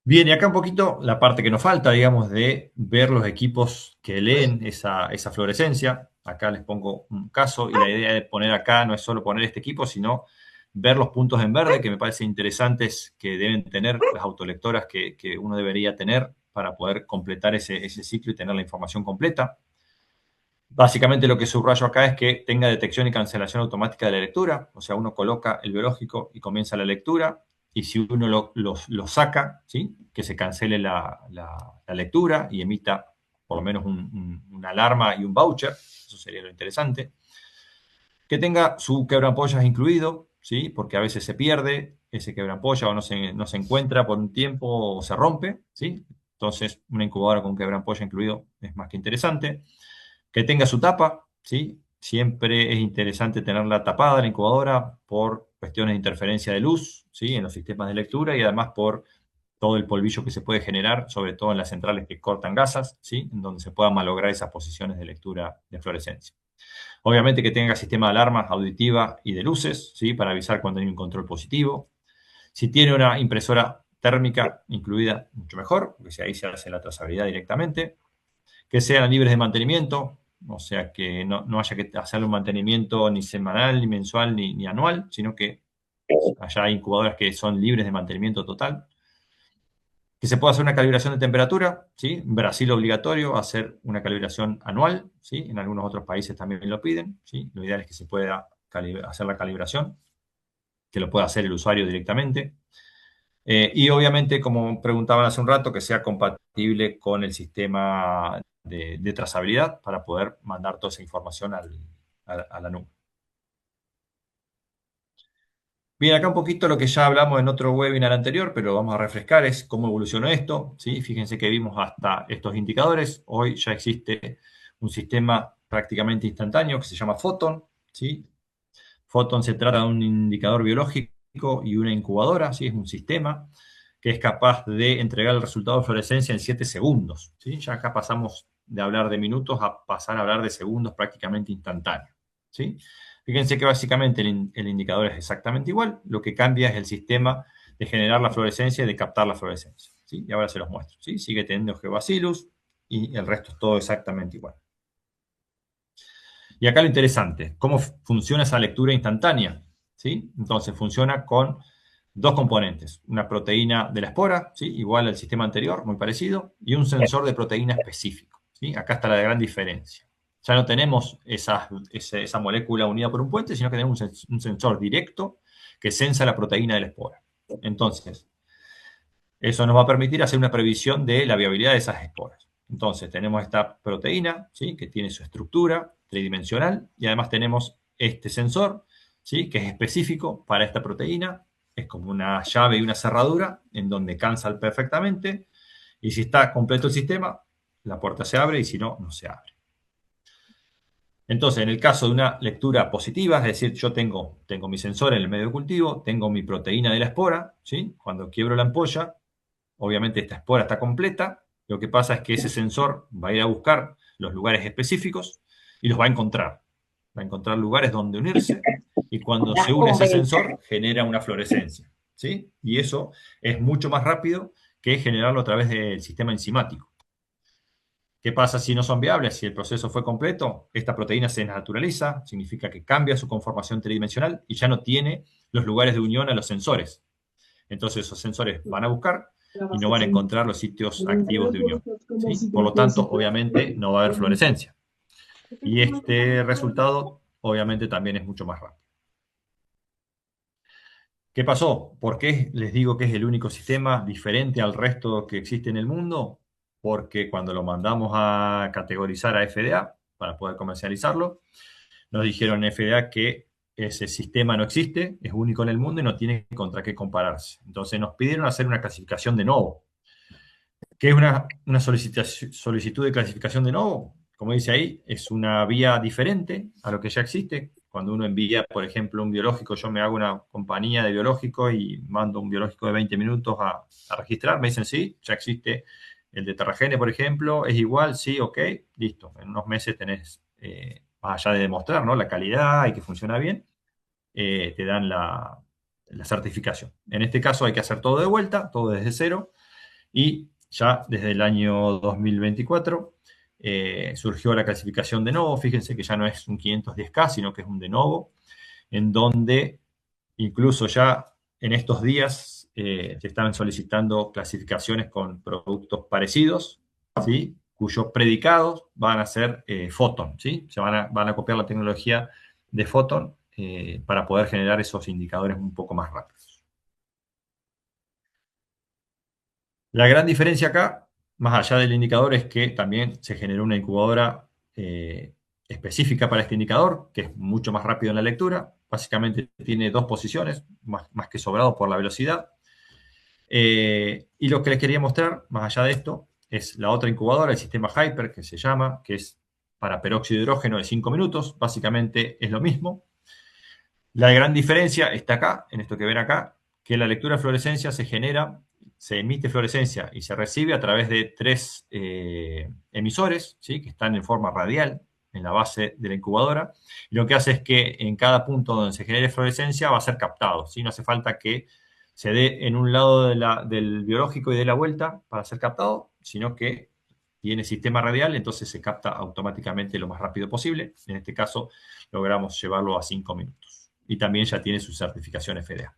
Bien, y acá un poquito la parte que nos falta, digamos, de ver los equipos que leen esa fluorescencia. Acá les pongo un caso y la idea de poner acá no es solo poner este equipo, sino ver los puntos en verde que me parecen interesantes que deben tener las autolectoras que uno debería tener para poder completar ese ciclo y tener la información completa. Básicamente lo que subrayo acá es que tenga detección y cancelación automática de la lectura, o sea, uno coloca el biológico y comienza la lectura, y si uno lo saca, ¿sí? Que se cancele la lectura y emita por lo menos una alarma y un voucher, eso sería lo interesante. Que tenga su quebrampollas incluido, ¿sí? Porque a veces se pierde ese quebrampolla o no se encuentra por un tiempo o se rompe, ¿sí? Entonces, una incubadora con quebrampolla incluido es más que interesante. Que tenga su tapa, ¿sí? Siempre es interesante tenerla tapada la incubadora por cuestiones de interferencia de luz, ¿sí? En los sistemas de lectura y además por todo el polvillo que se puede generar, sobre todo en las centrales que cortan gasas, ¿sí? En donde se puedan malograr esas posiciones de lectura de fluorescencia. Obviamente que tenga sistema de alarmas auditiva y de luces, ¿sí? Para avisar cuando hay un control positivo. Si tiene una impresora térmica incluida, mucho mejor, porque si ahí se hace la trazabilidad directamente. Que sean libres de mantenimiento, o sea que no haya que hacer un mantenimiento ni semanal, ni mensual, ni anual, sino que allá hay incubadoras que son libres de mantenimiento total. Que se pueda hacer una calibración de temperatura, ¿sí? En Brasil obligatorio hacer una calibración anual, ¿sí? En algunos otros países también lo piden, ¿sí? Lo ideal es que se pueda hacer la calibración, que lo pueda hacer el usuario directamente. Y obviamente, como preguntaban hace un rato, que sea compatible con el sistema de trazabilidad para poder mandar toda esa información a la nube. Bien, acá un poquito lo que ya hablamos en otro webinar anterior, pero vamos a refrescar, es cómo evolucionó esto, ¿sí? Fíjense que vimos hasta estos indicadores. Hoy ya existe un sistema prácticamente instantáneo que se llama Photon, ¿sí? Photon se trata de un indicador biológico y una incubadora, ¿sí? Es un sistema que es capaz de entregar el resultado de fluorescencia en 7 segundos, ¿sí? Ya acá pasamos de hablar de minutos a pasar a hablar de segundos prácticamente instantáneos, ¿sí? Fíjense que básicamente el indicador es exactamente igual, lo que cambia es el sistema de generar la fluorescencia y de captar la fluorescencia, ¿sí? Y ahora se los muestro, ¿sí? Sigue teniendo G-Bacillus y el resto es todo exactamente igual. Y acá lo interesante, ¿cómo funciona esa lectura instantánea? ¿Sí? Entonces funciona con dos componentes, una proteína de la espora, ¿sí? Igual al sistema anterior, muy parecido, y un sensor de proteína específico, ¿sí? Acá está la gran diferencia. Ya no tenemos esa molécula unida por un puente, sino que tenemos un sensor directo que sensa la proteína de la espora. Entonces, eso nos va a permitir hacer una previsión de la viabilidad de esas esporas. Entonces, tenemos esta proteína, ¿sí? Que tiene su estructura tridimensional y además tenemos este sensor, ¿sí? Que es específico para esta proteína. Es como una llave y una cerradura en donde cansa perfectamente y si está completo el sistema, la puerta se abre y si no, no se abre. Entonces, en el caso de una lectura positiva, es decir, yo tengo mi sensor en el medio de cultivo, tengo mi proteína de la espora, ¿sí? Cuando quiebro la ampolla, obviamente esta espora está completa. Lo que pasa es que ese sensor va a ir a buscar los lugares específicos y los va a encontrar. Va a encontrar lugares donde unirse y cuando se une ese sensor genera una fluorescencia, ¿sí? Y eso es mucho más rápido que generarlo a través del sistema enzimático. ¿Qué pasa si no son viables? Si el proceso fue completo, esta proteína se naturaliza, significa que cambia su conformación tridimensional y ya no tiene los lugares de unión a los sensores. Entonces esos sensores van a buscar y no van a encontrar los sitios activos de unión, ¿sí? Por lo tanto, obviamente, no va a haber fluorescencia. Y este resultado, obviamente, también es mucho más rápido. ¿Qué pasó? ¿Por qué les digo que es el único sistema diferente al resto que existe en el mundo? porque cuando lo mandamos a categorizar a FDA para poder comercializarlo, nos dijeron en FDA que ese sistema no existe, es único en el mundo y no tiene contra qué compararse. Entonces nos pidieron hacer una clasificación de novo. ¿Qué es una solicitud de clasificación de novo? Como dice ahí, es una vía diferente a lo que ya existe. Cuando uno envía, por ejemplo, un biológico, yo me hago una compañía de biológicos y mando un biológico de 20 minutos a registrar, me dicen sí, ya existe el de Terragene, por ejemplo, es igual, sí, ok, listo. En unos meses tenés, más allá de demostrar, ¿no?, la calidad y que funciona bien, te dan la certificación. En este caso hay que hacer todo de vuelta, todo desde cero, y ya desde el año 2024 surgió la clasificación de novo. Fíjense que ya no es un 510K, sino que es un de novo, en donde incluso ya en estos días se están solicitando clasificaciones con productos parecidos, ¿sí?, cuyos predicados van a ser Photon, ¿sí? Van a copiar la tecnología de Photon para poder generar esos indicadores un poco más rápidos. La gran diferencia acá, más allá del indicador, es que también se generó una incubadora específica para este indicador, que es mucho más rápido en la lectura. Básicamente tiene dos posiciones, más que sobrado por la velocidad. Y lo que les quería mostrar, más allá de esto, es la otra incubadora, el sistema Hyper, que se llama, que es para peróxido de hidrógeno de 5 minutos. Básicamente es lo mismo. La gran diferencia está acá, en esto que ven acá, que la lectura de fluorescencia se genera, se emite fluorescencia y se recibe a través de 3 emisores, ¿sí?, que están en forma radial en la base de la incubadora. Y lo que hace es que en cada punto donde se genere fluorescencia va a ser captado, ¿sí? No hace falta que se dé en un lado del biológico y dé la vuelta para ser captado, sino que tiene sistema radial, entonces se capta automáticamente lo más rápido posible. En este caso logramos llevarlo a 5 minutos. Y también ya tiene su certificación FDA.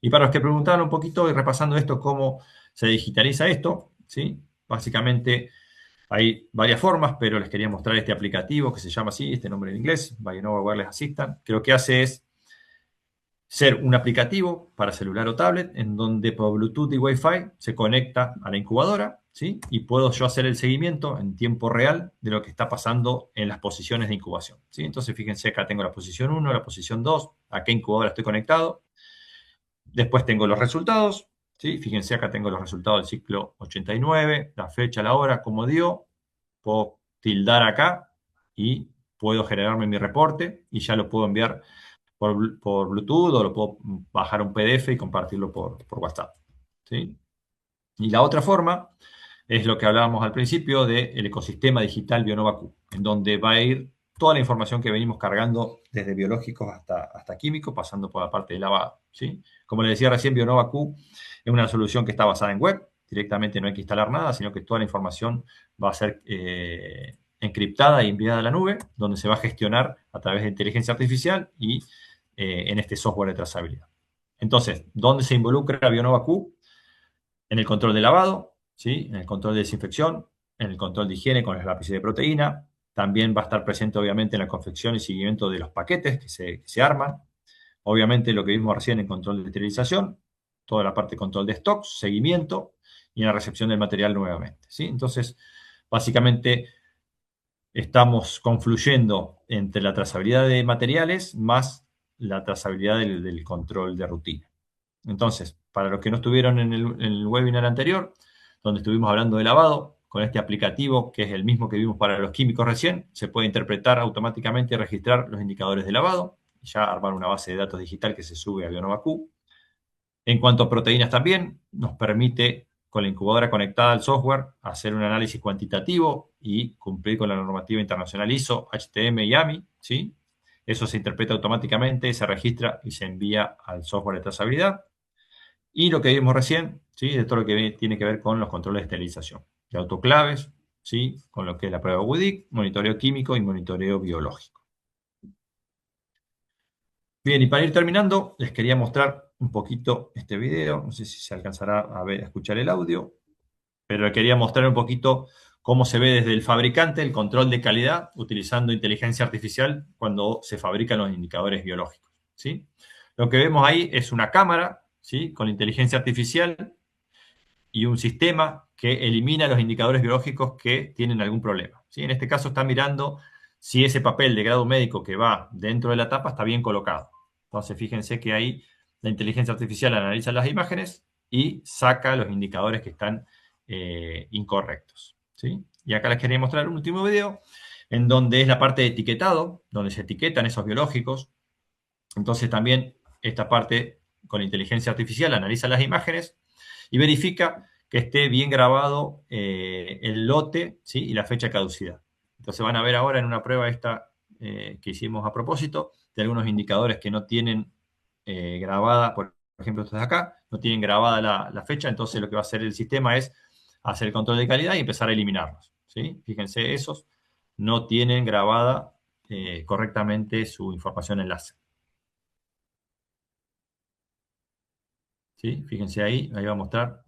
Y para los que preguntaron un poquito y repasando esto, cómo se digitaliza esto, ¿sí? Básicamente hay varias formas, pero les quería mostrar este aplicativo que se llama así, este nombre en inglés, Bionova Wireless Assistant, que lo que hace es ser un aplicativo para celular o tablet en donde por Bluetooth y Wi-Fi se conecta a la incubadora, ¿sí? Y puedo yo hacer el seguimiento en tiempo real de lo que está pasando en las posiciones de incubación, ¿sí? Entonces, fíjense, acá tengo la posición 1, la posición 2, a qué incubadora estoy conectado. Después tengo los resultados, ¿sí? Fíjense, acá tengo los resultados del ciclo 89, la fecha, la hora, cómo dio. Puedo tildar acá y puedo generarme mi reporte y ya lo puedo enviar por Bluetooth o lo puedo bajar un PDF y compartirlo por WhatsApp, ¿sí? Y la otra forma es lo que hablábamos al principio del ecosistema digital Bionova Q, en donde va a ir toda la información que venimos cargando desde biológicos hasta químicos, pasando por la parte de lavado, ¿sí? Como les decía recién, Bionova Q es una solución que está basada en web. Directamente no hay que instalar nada, sino que toda la información va a ser encriptada y enviada a la nube, donde se va a gestionar a través de inteligencia artificial y en este software de trazabilidad. Entonces, ¿dónde se involucra Bionova Q? En el control de lavado, ¿sí?, en el control de desinfección, en el control de higiene con los lápices de proteína. También va a estar presente, obviamente, en la confección y seguimiento de los paquetes que se arman. Obviamente, lo que vimos recién en control de esterilización, toda la parte de control de stocks, seguimiento y en la recepción del material nuevamente, ¿sí? Entonces, básicamente, estamos confluyendo entre la trazabilidad de materiales más la trazabilidad del control de rutina. Entonces, para los que no estuvieron en el webinar anterior, donde estuvimos hablando de lavado, con este aplicativo, que es el mismo que vimos para los químicos recién, se puede interpretar automáticamente y registrar los indicadores de lavado, y ya armar una base de datos digital que se sube a Bionova Q. En cuanto a proteínas también, nos permite, con la incubadora conectada al software, hacer un análisis cuantitativo y cumplir con la normativa internacional ISO, HTM y AMI, ¿sí? Eso se interpreta automáticamente, se registra y se envía al software de trazabilidad. Y lo que vimos recién, ¿sí?, de todo lo que tiene que ver con los controles de esterilización, de autoclaves, ¿sí?, con lo que es la prueba WDIC, monitoreo químico y monitoreo biológico. Bien, y para ir terminando, les quería mostrar un poquito este video. No sé si se alcanzará a ver, a escuchar el audio, pero les quería mostrar un poquito cómo se ve desde el fabricante el control de calidad utilizando inteligencia artificial cuando se fabrican los indicadores biológicos, ¿sí? Lo que vemos ahí es una cámara, ¿sí?, con inteligencia artificial y un sistema que elimina los indicadores biológicos que tienen algún problema, ¿sí? En este caso está mirando si ese papel de grado médico que va dentro de la tapa está bien colocado. Entonces, fíjense que ahí la inteligencia artificial analiza las imágenes y saca los indicadores que están incorrectos, ¿sí? Y acá les quería mostrar un último video en donde es la parte de etiquetado, donde se etiquetan esos biológicos. Entonces también esta parte con la inteligencia artificial analiza las imágenes y verifica que esté bien grabado el lote, ¿sí? Y la fecha de caducidad. Entonces van a ver ahora en una prueba esta que hicimos a propósito de algunos indicadores que no tienen grabada, por ejemplo estos de acá, no tienen grabada la fecha, entonces lo que va a hacer el sistema es hacer el control de calidad y empezar a eliminarlos, ¿sí? Fíjense, esos no tienen grabada correctamente su información enlace. ¿Sí? Fíjense ahí va a mostrar,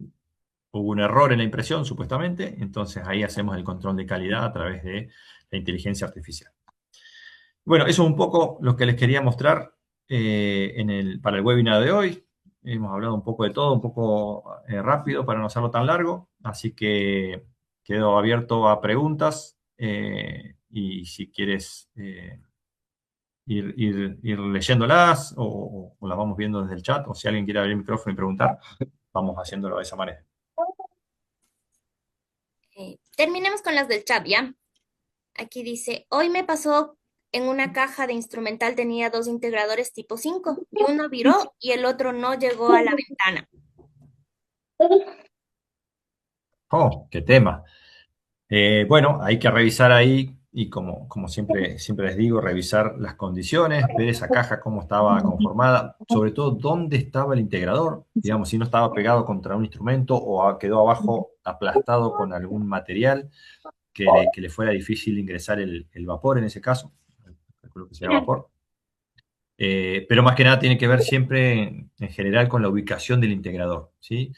hubo un error en la impresión supuestamente, entonces ahí hacemos el control de calidad a través de la inteligencia artificial. Bueno, eso es un poco lo que les quería mostrar para el webinar de hoy. Hemos hablado un poco de todo, un poco rápido para no hacerlo tan largo, así que quedo abierto a preguntas y si quieres ir leyéndolas o las vamos viendo desde el chat, o si alguien quiere abrir el micrófono y preguntar, vamos haciéndolo de esa manera. Terminemos con las del chat, ¿ya? Aquí dice, hoy me pasó en una caja de instrumental tenía 2 integradores tipo 5 y uno viró y el otro no llegó a la ventana. Oh, qué tema. Bueno, hay que revisar ahí y como siempre les digo, revisar las condiciones, ver esa caja cómo estaba conformada, sobre todo dónde estaba el integrador, digamos, si no estaba pegado contra un instrumento o quedó abajo aplastado con algún material que le fuera difícil ingresar el vapor en ese caso, calculo que sea vapor. Pero más que nada tiene que ver siempre en general con la ubicación del integrador, ¿sí?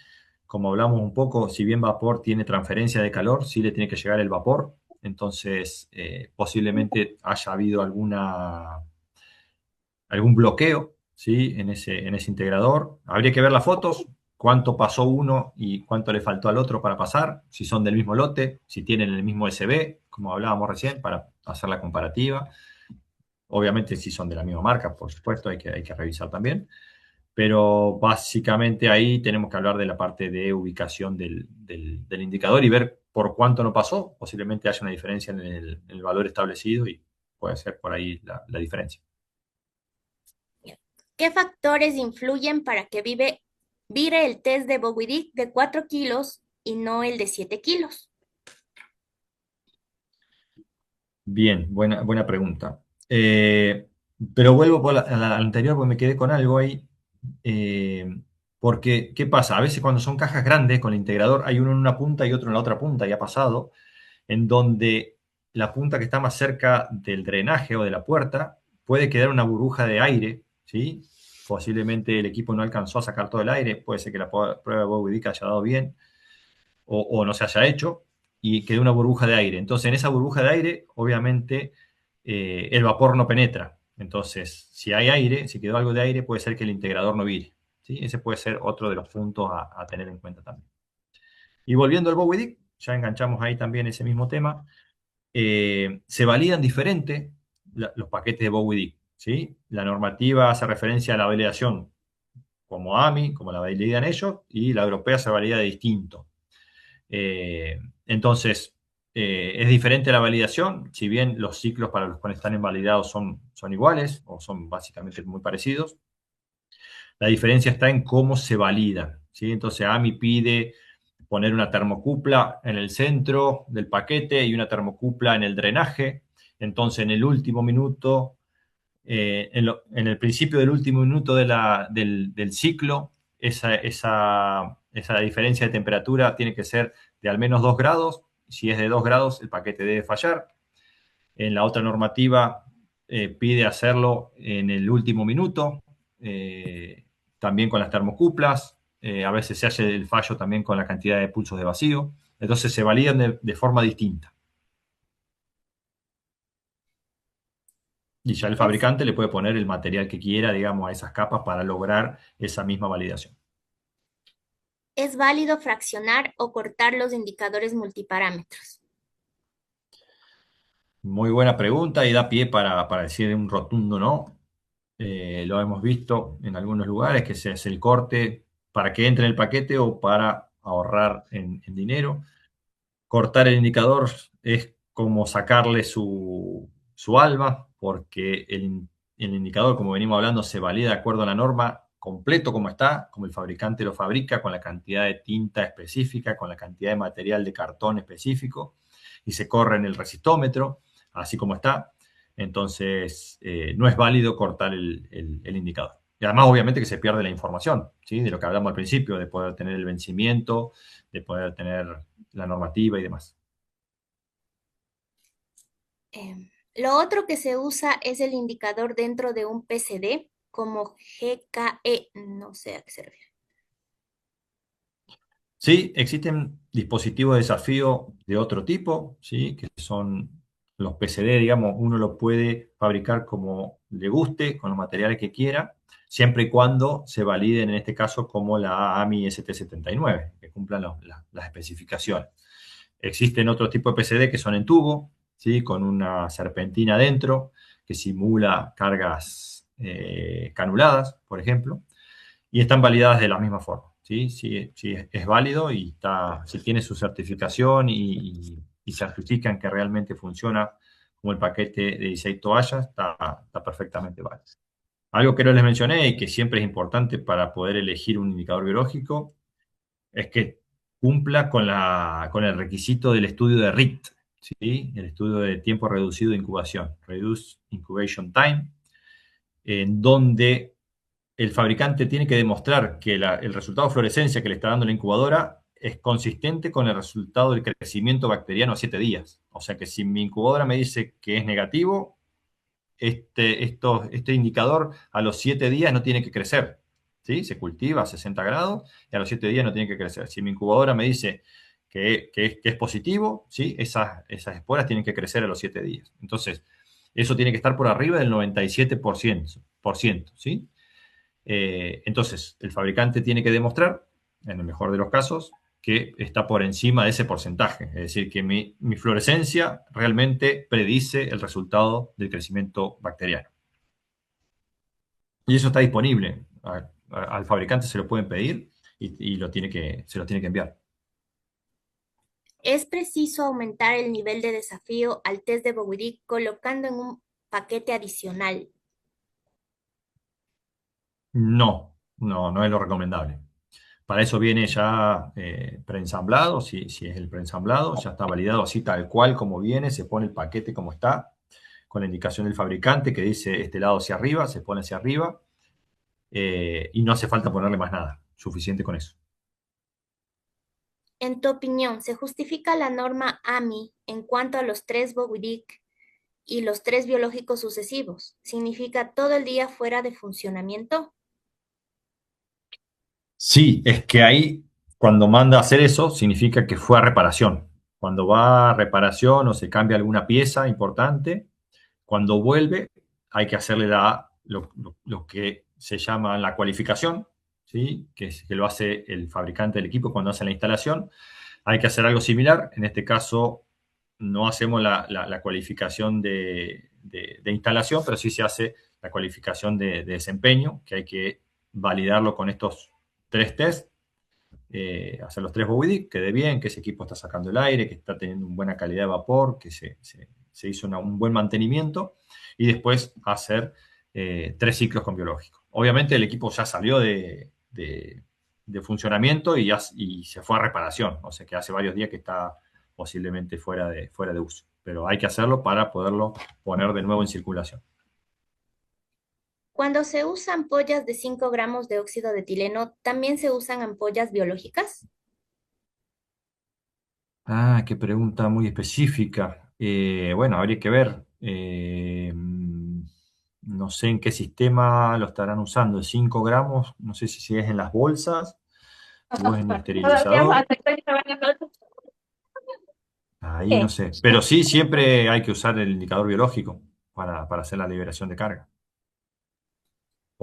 Como hablamos un poco, si bien vapor tiene transferencia de calor, sí le tiene que llegar el vapor, entonces posiblemente haya habido algún bloqueo, ¿sí? En ese integrador. Habría que ver las fotos, cuánto pasó uno y cuánto le faltó al otro para pasar, si son del mismo lote, si tienen el mismo SB, como hablábamos recién, para hacer la comparativa. Obviamente si son de la misma marca, por supuesto, hay que revisar también. Pero básicamente ahí tenemos que hablar de la parte de ubicación del indicador y ver por cuánto no pasó. Posiblemente haya una diferencia en el valor establecido y puede ser por ahí la diferencia. ¿Qué factores influyen para que vire el test de Bowidic de 4 kilos y no el de 7 kilos? Bien, buena pregunta. Pero vuelvo a la anterior porque me quedé con algo ahí. Porque, ¿qué pasa? A veces cuando son cajas grandes con el integrador hay uno en una punta y otro en la otra punta, y ha pasado, en donde la punta que está más cerca del drenaje o de la puerta puede quedar una burbuja de aire, ¿sí? Posiblemente el equipo no alcanzó a sacar todo el aire, puede ser que la prueba de Bowidic haya dado bien o no se haya hecho y quedó una burbuja de aire. Entonces, en esa burbuja de aire, obviamente, el vapor no penetra. Entonces, si hay aire, si quedó algo de aire, puede ser que el integrador no vire, ¿sí? Ese puede ser otro de los puntos a tener en cuenta también. Y volviendo al Bowidic, ya enganchamos ahí también ese mismo tema. Se validan diferente los paquetes de Bowidic, ¿sí? La normativa hace referencia a la validación como AMI, como la validan ellos, y la europea se valida de distinto. Entonces, es diferente la validación, si bien los ciclos para los cuales están invalidados son iguales o son básicamente muy parecidos. La diferencia está en cómo se valida, ¿sí? Entonces, AMI pide poner una termocupla en el centro del paquete y una termocupla en el drenaje. Entonces, en el último minuto, en el principio del último minuto del ciclo, esa diferencia de temperatura tiene que ser de al menos 2 grados. Si es de 2 grados, el paquete debe fallar. En la otra normativa pide hacerlo en el último minuto, también con las termocuplas. A veces se hace el fallo también con la cantidad de pulsos de vacío. Entonces se validan de forma distinta. Y ya el fabricante le puede poner el material que quiera, digamos, a esas capas para lograr esa misma validación. ¿Es válido fraccionar o cortar los indicadores multiparámetros? Muy buena pregunta y da pie para decir un rotundo no. Lo hemos visto en algunos lugares que se hace el corte para que entre en el paquete o para ahorrar en dinero. Cortar el indicador es como sacarle su alma, porque el indicador, como venimos hablando, se valida de acuerdo a la norma completo como está, como el fabricante lo fabrica, con la cantidad de tinta específica, con la cantidad de material de cartón específico, y se corre en el resistómetro, así como está. Entonces, no es válido cortar el indicador. Y además, obviamente, que se pierde la información, ¿sí? De lo que hablamos al principio, de poder tener el vencimiento, de poder tener la normativa y demás. Lo otro que se usa es el indicador dentro de un PCD como GKE, no sé a qué se refiere. Sí, existen dispositivos de desafío de otro tipo, ¿sí? Que son los PCD, digamos, uno lo puede fabricar como le guste, con los materiales que quiera, siempre y cuando se validen, en este caso, como la AMI ST79, que cumplan las especificaciones. Existen otros tipos de PCD que son en tubo, ¿sí? Con una serpentina adentro, que simula cargas canuladas, por ejemplo, y están validadas de la misma forma. ¿Sí? Sí, sí, es válido y si tiene su certificación y certifican que realmente funciona como el paquete de 16 toallas, está perfectamente válido. Algo que no les mencioné y que siempre es importante para poder elegir un indicador biológico es que cumpla con el requisito del estudio de RIT, ¿sí? El estudio de tiempo reducido de incubación, Reduced Incubation Time, en donde el fabricante tiene que demostrar que el resultado de fluorescencia que le está dando la incubadora es consistente con el resultado del crecimiento bacteriano a 7 días. O sea que si mi incubadora me dice que es negativo, este indicador a los 7 días no tiene que crecer. ¿Sí? Se cultiva a 60 grados y a los 7 días no tiene que crecer. Si mi incubadora me dice que es positivo, ¿sí? Esas esporas tienen que crecer a los 7 días. Entonces, eso tiene que estar por arriba del 97%, ¿sí? Entonces, el fabricante tiene que demostrar, en el mejor de los casos, que está por encima de ese porcentaje. Es decir, que mi fluorescencia realmente predice el resultado del crecimiento bacteriano. Y eso está disponible. Al fabricante se lo pueden pedir y se lo tiene que enviar. ¿Es preciso aumentar el nivel de desafío al test de Bowick colocando en un paquete adicional? No es lo recomendable. Para eso viene ya preensamblado, si es el preensamblado, ya está validado así tal cual como viene, se pone el paquete como está, con la indicación del fabricante que dice este lado hacia arriba, se pone hacia arriba, y no hace falta ponerle más nada, suficiente con eso. En tu opinión, ¿se justifica la norma AMI en cuanto a los 3 Bowick y los 3 biológicos sucesivos? ¿Significa todo el día fuera de funcionamiento? Sí, es que ahí cuando manda a hacer eso significa que fue a reparación. Cuando va a reparación o se cambia alguna pieza importante, cuando vuelve hay que hacerle lo que se llama la cualificación, ¿sí? Que lo hace el fabricante del equipo cuando hace la instalación. Hay que hacer algo similar. En este caso no hacemos la cualificación de instalación, pero sí se hace la cualificación de desempeño, que hay que validarlo con estos 3 tests, hacer los 3 BOWIDIC, que dé bien, que ese equipo está sacando el aire, que está teniendo una buena calidad de vapor, que se hizo un buen mantenimiento, y después hacer 3 ciclos con biológico. Obviamente el equipo ya salió de funcionamiento y se fue a reparación, o sea que hace varios días que está posiblemente fuera de uso, pero hay que hacerlo para poderlo poner de nuevo en circulación. Cuando se usan ampollas de 5 gramos de óxido de etileno, ¿también se usan ampollas biológicas? Ah, qué pregunta muy específica. Bueno, habría que ver. No sé en qué sistema lo estarán usando. 5 gramos, no sé si es en las bolsas o es en el esterilizador. Ahí no sé. Pero sí, siempre hay que usar el indicador biológico para hacer la liberación de carga.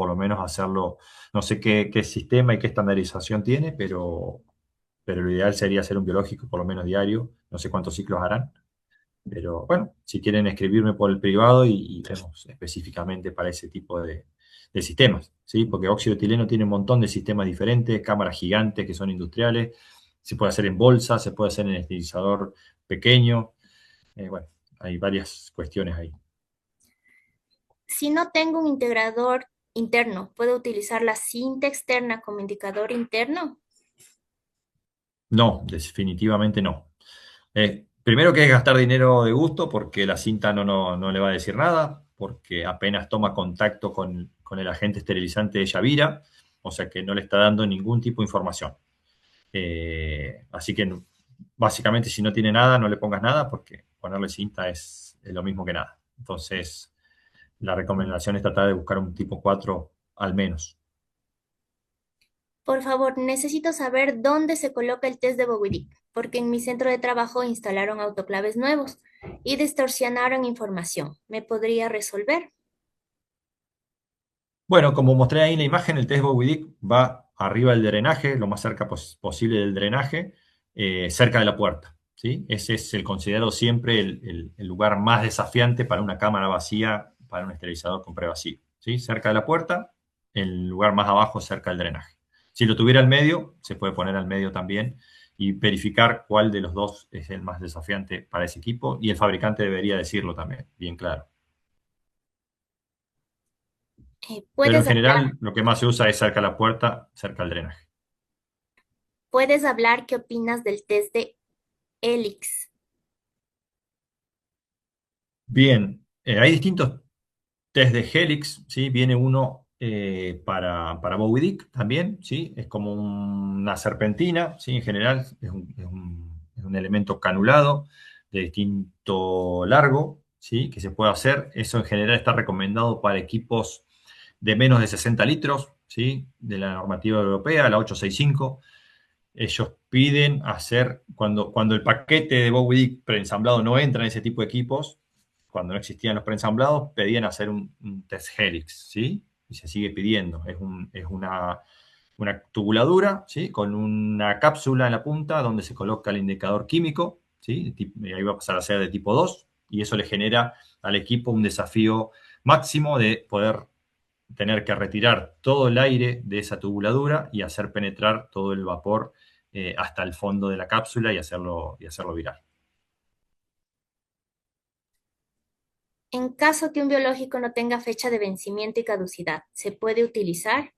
por lo menos hacerlo, no sé qué sistema y qué estandarización tiene, pero lo ideal sería hacer un biológico por lo menos diario, no sé cuántos ciclos harán, pero bueno, si quieren escribirme por el privado y vemos específicamente para ese tipo de sistemas, ¿sí? Porque óxido etileno tiene un montón de sistemas diferentes, cámaras gigantes que son industriales, se puede hacer en bolsa, se puede hacer en esterilizador pequeño, bueno, hay varias cuestiones ahí. Si no tengo un integrador interno, ¿puedo utilizar la cinta externa como indicador interno? No, definitivamente no. Primero que es gastar dinero de gusto porque la cinta no le va a decir nada, porque apenas toma contacto con el agente esterilizante ella vira, o sea que no le está dando ningún tipo de información. Así que básicamente si no tiene nada, no le pongas nada porque ponerle cinta es lo mismo que nada. Entonces, la recomendación es tratar de buscar un tipo 4 al menos. Por favor, necesito saber dónde se coloca el test de Bowidic, porque en mi centro de trabajo instalaron autoclaves nuevos y distorsionaron información. ¿Me podría resolver? Bueno, como mostré ahí en la imagen, el test Bowidic va arriba del drenaje, lo más cerca posible del drenaje, cerca de la puerta, ¿sí? Ese es el considerado siempre el lugar más desafiante para una cámara vacía, para un esterilizador con prevacío, ¿sí? Cerca de la puerta, el lugar más abajo, cerca del drenaje. Si lo tuviera al medio, se puede poner al medio también y verificar cuál de los dos es el más desafiante para ese equipo, y el fabricante debería decirlo también, bien claro. Pero en ¿Puedes hablar, general, lo que más se usa es cerca de la puerta, cerca del drenaje. puedes hablar qué opinas del test de Helix? Bien, hay distintos test de Helix, ¿sí? Viene uno para Moby Dick también, ¿sí? Es como una serpentina, ¿sí? En general es un elemento canulado de distinto largo, ¿sí? Que se puede hacer. Eso en general está recomendado para equipos de menos de 60 litros, ¿sí? De la normativa europea, la 865. Ellos piden hacer, cuando el paquete de Bowie Dick preensamblado no entra en ese tipo de equipos, cuando no existían los preensamblados, pedían hacer un test Helix, ¿sí? Y se sigue pidiendo. Es una tubuladura, ¿sí? Con una cápsula en la punta donde se coloca el indicador químico, ¿sí? Y ahí va a pasar a ser de tipo 2, y eso le genera al equipo un desafío máximo de poder tener que retirar todo el aire de esa tubuladura y hacer penetrar todo el vapor hasta el fondo de la cápsula y hacerlo virar. En caso que un biológico no tenga fecha de vencimiento y caducidad, ¿se puede utilizar?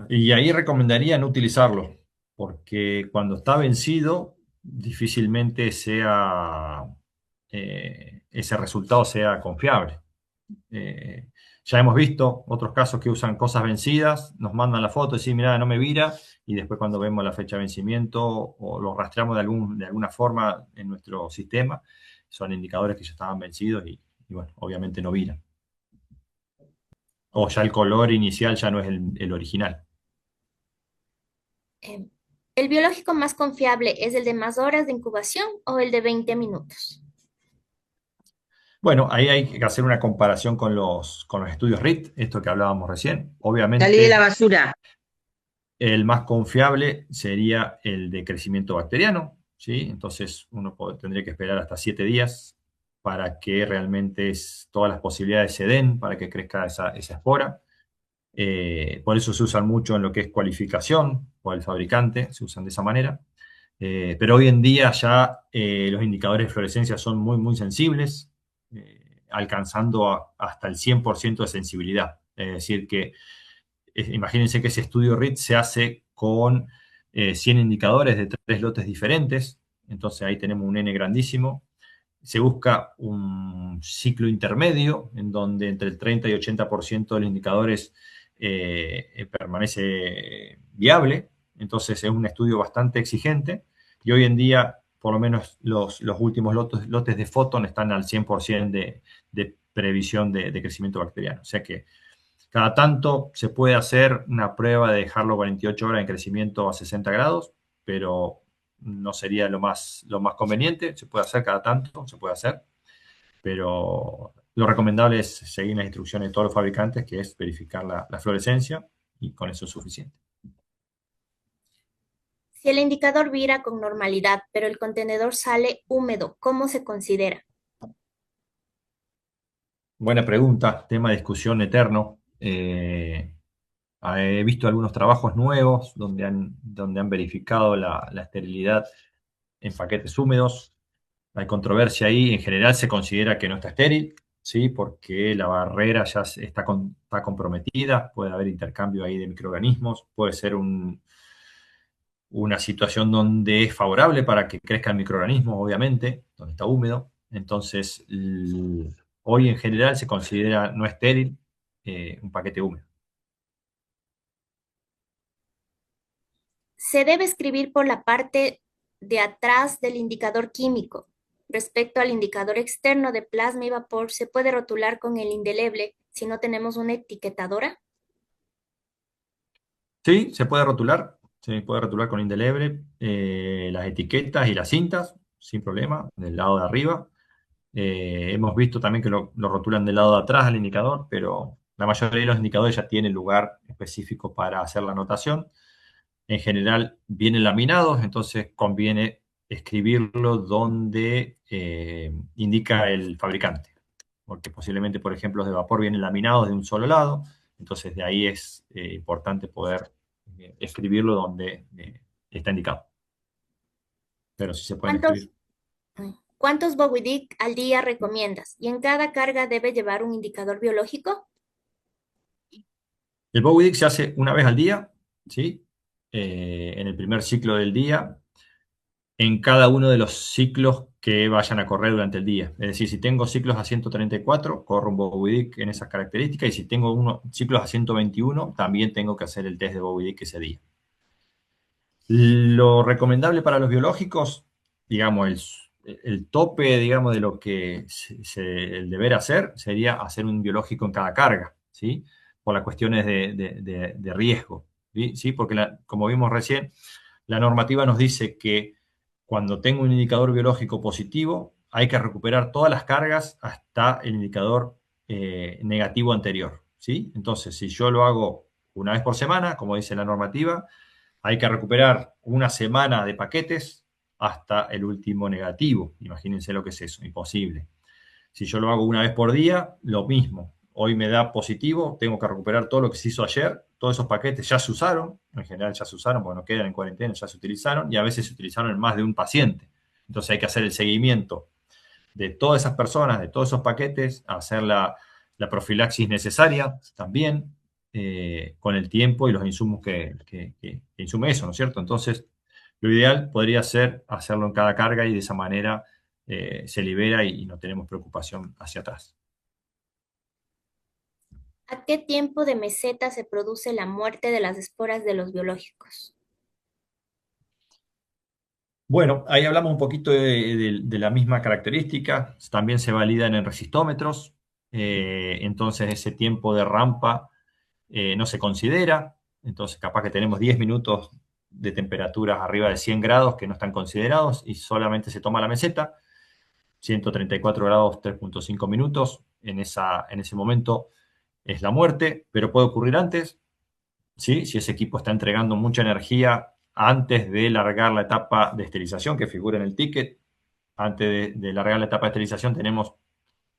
Y ahí recomendaría no utilizarlo, porque cuando está vencido, difícilmente ese resultado sea confiable. Eh, ya hemos visto otros casos que usan cosas vencidas, nos mandan la foto y dicen, mira, no me vira, y después cuando vemos la fecha de vencimiento o lo rastreamos de alguna forma en nuestro sistema, son indicadores que ya estaban vencidos y bueno, obviamente no viran. O ya el color inicial ya no es el original. Eh, ¿El biológico más confiable es el de más horas de incubación o el de 20 minutos? Bueno, ahí hay que hacer una comparación con los estudios RIT, esto que hablábamos recién. Salí de la Obviamente, basura. el más confiable sería el de crecimiento bacteriano, ¿sí? Entonces uno tendría que esperar hasta 7 días para que realmente todas las posibilidades se den para que crezca esa espora. Por eso se usan mucho en lo que es cualificación por el fabricante, se usan de esa manera. Pero hoy en día ya los indicadores de fluorescencia son muy, muy sensibles, alcanzando hasta el 100% de sensibilidad. Es decir, que imagínense que ese estudio RIT se hace con 100 indicadores de 3 lotes diferentes, entonces ahí tenemos un N grandísimo. Se busca un ciclo intermedio en donde entre el 30 y 80% de los indicadores permanece viable, entonces es un estudio bastante exigente y hoy en día por lo menos los últimos lotes de Photon están al 100% de previsión de crecimiento bacteriano, o sea que cada tanto se puede hacer una prueba de dejarlo 48 horas en crecimiento a 60 grados, pero no sería lo más conveniente. Se puede hacer cada tanto, se puede hacer, pero lo recomendable es seguir las instrucciones de todos los fabricantes, que es verificar la fluorescencia, y con eso es suficiente. Si el indicador vira con normalidad, pero el contenedor sale húmedo, ¿cómo se considera? Buena pregunta, tema de discusión eterno. He visto algunos trabajos nuevos donde han verificado la esterilidad en paquetes húmedos. Hay controversia ahí. En general se considera que no está estéril, ¿sí? Porque la barrera ya está comprometida. Puede haber intercambio ahí de microorganismos. Puede ser una situación donde es favorable para que crezca el microorganismo, obviamente, donde está húmedo. Entonces, hoy en general se considera no estéril un paquete húmedo. Se debe escribir por la parte de atrás del indicador químico. Respecto al indicador externo de plasma y vapor, ¿se puede rotular con el indeleble si no tenemos una etiquetadora? Sí, se puede rotular con indeleble las etiquetas y las cintas, sin problema, del lado de arriba. Hemos visto también que lo rotulan del lado de atrás al indicador, pero la mayoría de los indicadores ya tienen lugar específico para hacer la anotación. En general vienen laminados, entonces conviene escribirlo donde indica el fabricante, porque posiblemente, por ejemplo, los de vapor vienen laminados de un solo lado, entonces de ahí es importante poder escribirlo donde está indicado. Pero sí se pueden ¿Cuántos, escribir. ¿Cuántos Bowie Dick al día recomiendas? ¿Y en cada carga debe llevar un indicador biológico? El Bowie Dick se hace una vez al día, ¿sí? En el primer ciclo del día, en cada uno de los ciclos que vayan a correr durante el día. Es decir, si tengo ciclos a 134, corro un Bowie Dick en esas características, y si tengo ciclos a 121, también tengo que hacer el test de Bowie Dick ese día. Lo recomendable para los biológicos, digamos, el tope, digamos, de lo que el deber hacer sería hacer un biológico en cada carga, ¿sí? Por las cuestiones de riesgo, ¿sí? Porque, como vimos recién, la normativa nos dice que cuando tengo un indicador biológico positivo, hay que recuperar todas las cargas hasta el indicador negativo anterior, ¿sí? Entonces, si yo lo hago una vez por semana, como dice la normativa, hay que recuperar una semana de paquetes hasta el último negativo. Imagínense lo que es eso, imposible. Si yo lo hago una vez por día, lo mismo. Hoy me da positivo, tengo que recuperar todo lo que se hizo ayer. Todos esos paquetes ya se usaron, en general ya se usaron, porque no quedan en cuarentena, ya se utilizaron, y a veces se utilizaron en más de un paciente. Entonces hay que hacer el seguimiento de todas esas personas, de todos esos paquetes, hacer la profilaxis necesaria también, con el tiempo y los insumos que insume eso, ¿no es cierto? Entonces, lo ideal podría ser hacerlo en cada carga, y de esa manera se libera y no tenemos preocupación hacia atrás. ¿A qué tiempo de meseta se produce la muerte de las esporas de los biológicos? Bueno, ahí hablamos un poquito de la misma característica. También se validan en resistómetros. Entonces ese tiempo de rampa no se considera. Entonces capaz que tenemos 10 minutos de temperaturas arriba de 100 grados que no están considerados, y solamente se toma la meseta. 134 grados, 3.5 minutos. En ese momento es la muerte, pero puede ocurrir antes, ¿sí? Si ese equipo está entregando mucha energía antes de largar la etapa de esterilización que figura en el ticket. Antes de largar la etapa de esterilización tenemos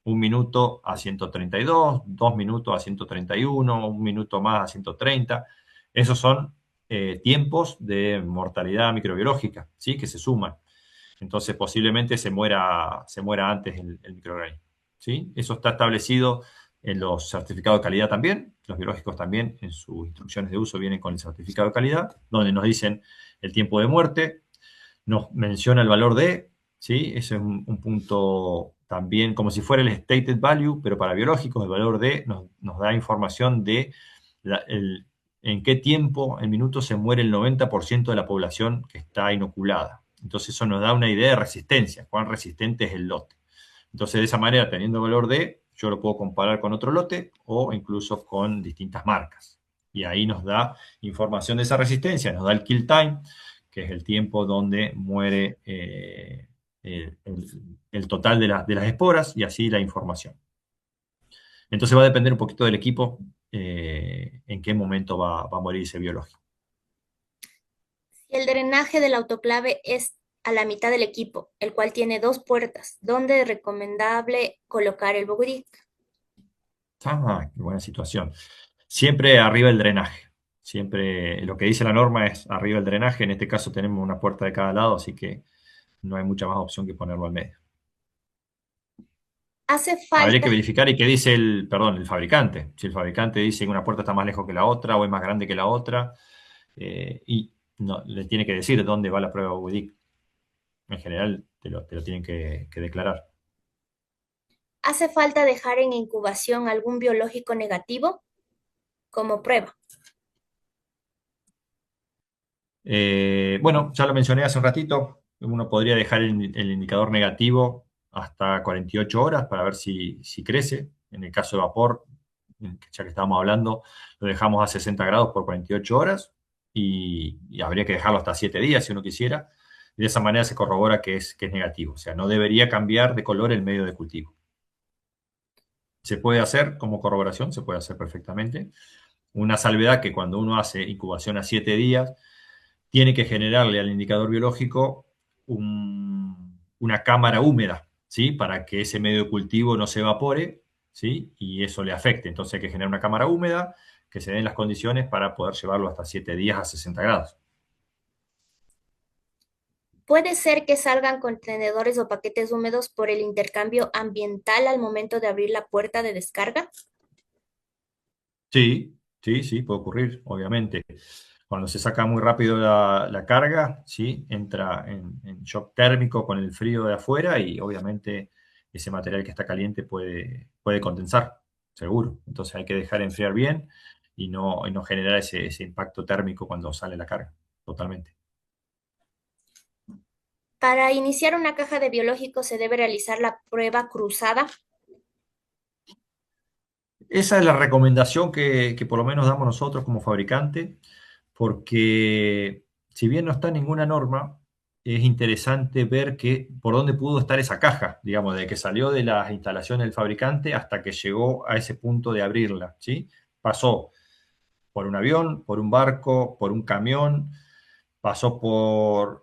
1 minuto a 132, 2 minutos a 131, 1 minuto más a 130. Esos son tiempos de mortalidad microbiológica, ¿sí? Que se suman. Entonces posiblemente se muera antes el microorganismo, ¿sí? Eso está establecido en los certificados de calidad también. Los biológicos también en sus instrucciones de uso vienen con el certificado de calidad, donde nos dicen el tiempo de muerte, nos menciona el valor de, ¿sí? Ese es un punto también, como si fuera el stated value, pero para biológicos. El valor de nos da información de en qué tiempo, en minutos, se muere el 90% de la población que está inoculada. Entonces eso nos da una idea de resistencia, cuán resistente es el lote. Entonces, de esa manera, teniendo el valor de, yo lo puedo comparar con otro lote o incluso con distintas marcas. Y ahí nos da información de esa resistencia, nos da el kill time, que es el tiempo donde muere el total de las esporas, y así la información. Entonces va a depender un poquito del equipo en qué momento va a morir ese biológico. Si el drenaje del autoclave es a la mitad del equipo, el cual tiene dos puertas, ¿dónde es recomendable colocar el Bogudic? Ah, qué buena situación. Siempre arriba el drenaje. Siempre lo que dice la norma es arriba el drenaje. En este caso tenemos una puerta de cada lado, así que no hay mucha más opción que ponerlo al medio. Hace Habría falta, que verificar y qué dice el fabricante. Si el fabricante dice que una puerta está más lejos que la otra o es más grande que la otra, y no, le tiene que decir dónde va la prueba UDIC. En general te lo tienen que declarar. hace falta dejar en incubación algún biológico negativo como prueba. Bueno, ya lo mencioné hace un ratito. Uno podría dejar el indicador negativo hasta 48 horas para ver si crece. En el caso de vapor, ya que estábamos hablando, lo dejamos a 60 grados por 48 horas y habría que dejarlo hasta 7 días si uno quisiera. Y de esa manera se corrobora que es negativo. O sea, no debería cambiar de color el medio de cultivo. Se puede hacer como corroboración, se puede hacer perfectamente. Una salvedad que cuando uno hace incubación a 7 días, tiene que generarle al indicador biológico una cámara húmeda, ¿sí? Para que ese medio de cultivo no se evapore, ¿sí? Y eso le afecte. Entonces hay que generar una cámara húmeda que se den las condiciones para poder llevarlo hasta 7 días a 60 grados. Puede ser que salgan contenedores o paquetes húmedos por el intercambio ambiental al momento de abrir la puerta de descarga. Sí, sí, sí, puede ocurrir, obviamente. Cuando se saca muy rápido la carga, ¿sí? Entra en shock térmico con el frío de afuera y obviamente ese material que está caliente puede condensar, seguro. Entonces hay que dejar enfriar bien y no generar ese impacto térmico cuando sale la carga, totalmente. Para iniciar una caja de biológicos se debe realizar la prueba cruzada. Esa es la recomendación que por lo menos damos nosotros como fabricante, porque si bien no está en ninguna norma, es interesante ver por dónde pudo estar esa caja, digamos, de que salió de las instalaciones del fabricante hasta que llegó a ese punto de abrirla, ¿sí? Pasó por un avión, por un barco, por un camión,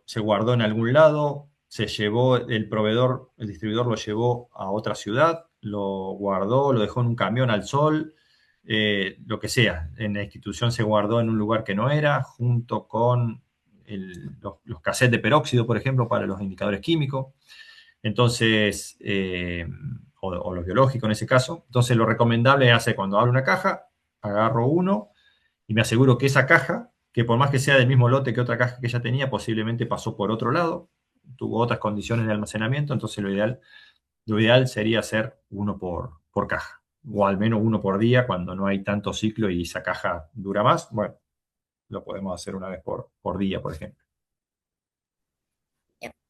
se guardó en algún lado, se llevó el proveedor, el distribuidor lo llevó a otra ciudad, lo guardó, lo dejó en un camión al sol, lo que sea. En la institución se guardó en un lugar que no era, junto con los cassettes de peróxido, por ejemplo, para los indicadores químicos. Entonces, o los biológicos en ese caso. Entonces, lo recomendable es cuando abro una caja, agarro uno y me aseguro que esa caja, que por más que sea del mismo lote que otra caja que ya tenía, posiblemente pasó por otro lado, tuvo otras condiciones de almacenamiento, entonces lo ideal sería hacer uno por caja, o al menos uno por día cuando no hay tanto ciclo y esa caja dura más. Bueno, lo podemos hacer una vez por día, por ejemplo.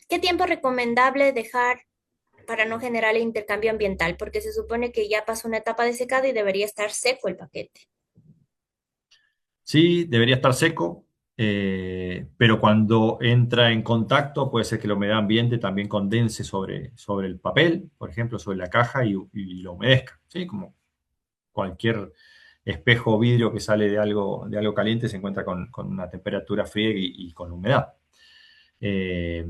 ¿Qué tiempo es recomendable dejar para no generar el intercambio ambiental? Porque se supone que ya pasó una etapa de secado y debería estar seco el paquete. Sí, debería estar seco, pero cuando entra en contacto puede ser que la humedad ambiente también condense sobre el papel, por ejemplo, sobre la caja y lo humedezca, ¿sí? Como cualquier espejo o vidrio que sale de algo caliente se encuentra con una temperatura fría y con humedad. Eh,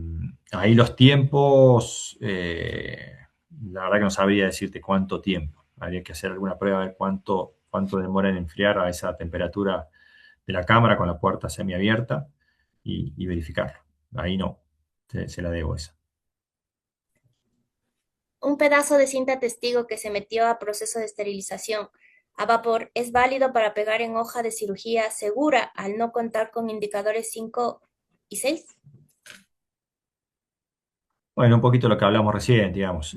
Ahí los tiempos, la verdad que no sabría decirte cuánto tiempo. Habría que hacer alguna prueba a ver cuánto demora en enfriar a esa temperatura de la cámara con la puerta semiabierta y verificarlo. Ahí no, se la debo esa. Un pedazo de cinta testigo que se metió a proceso de esterilización a vapor es válido para pegar en hoja de cirugía segura al no contar con indicadores 5 y 6. Bueno, un poquito lo que hablamos recién, digamos.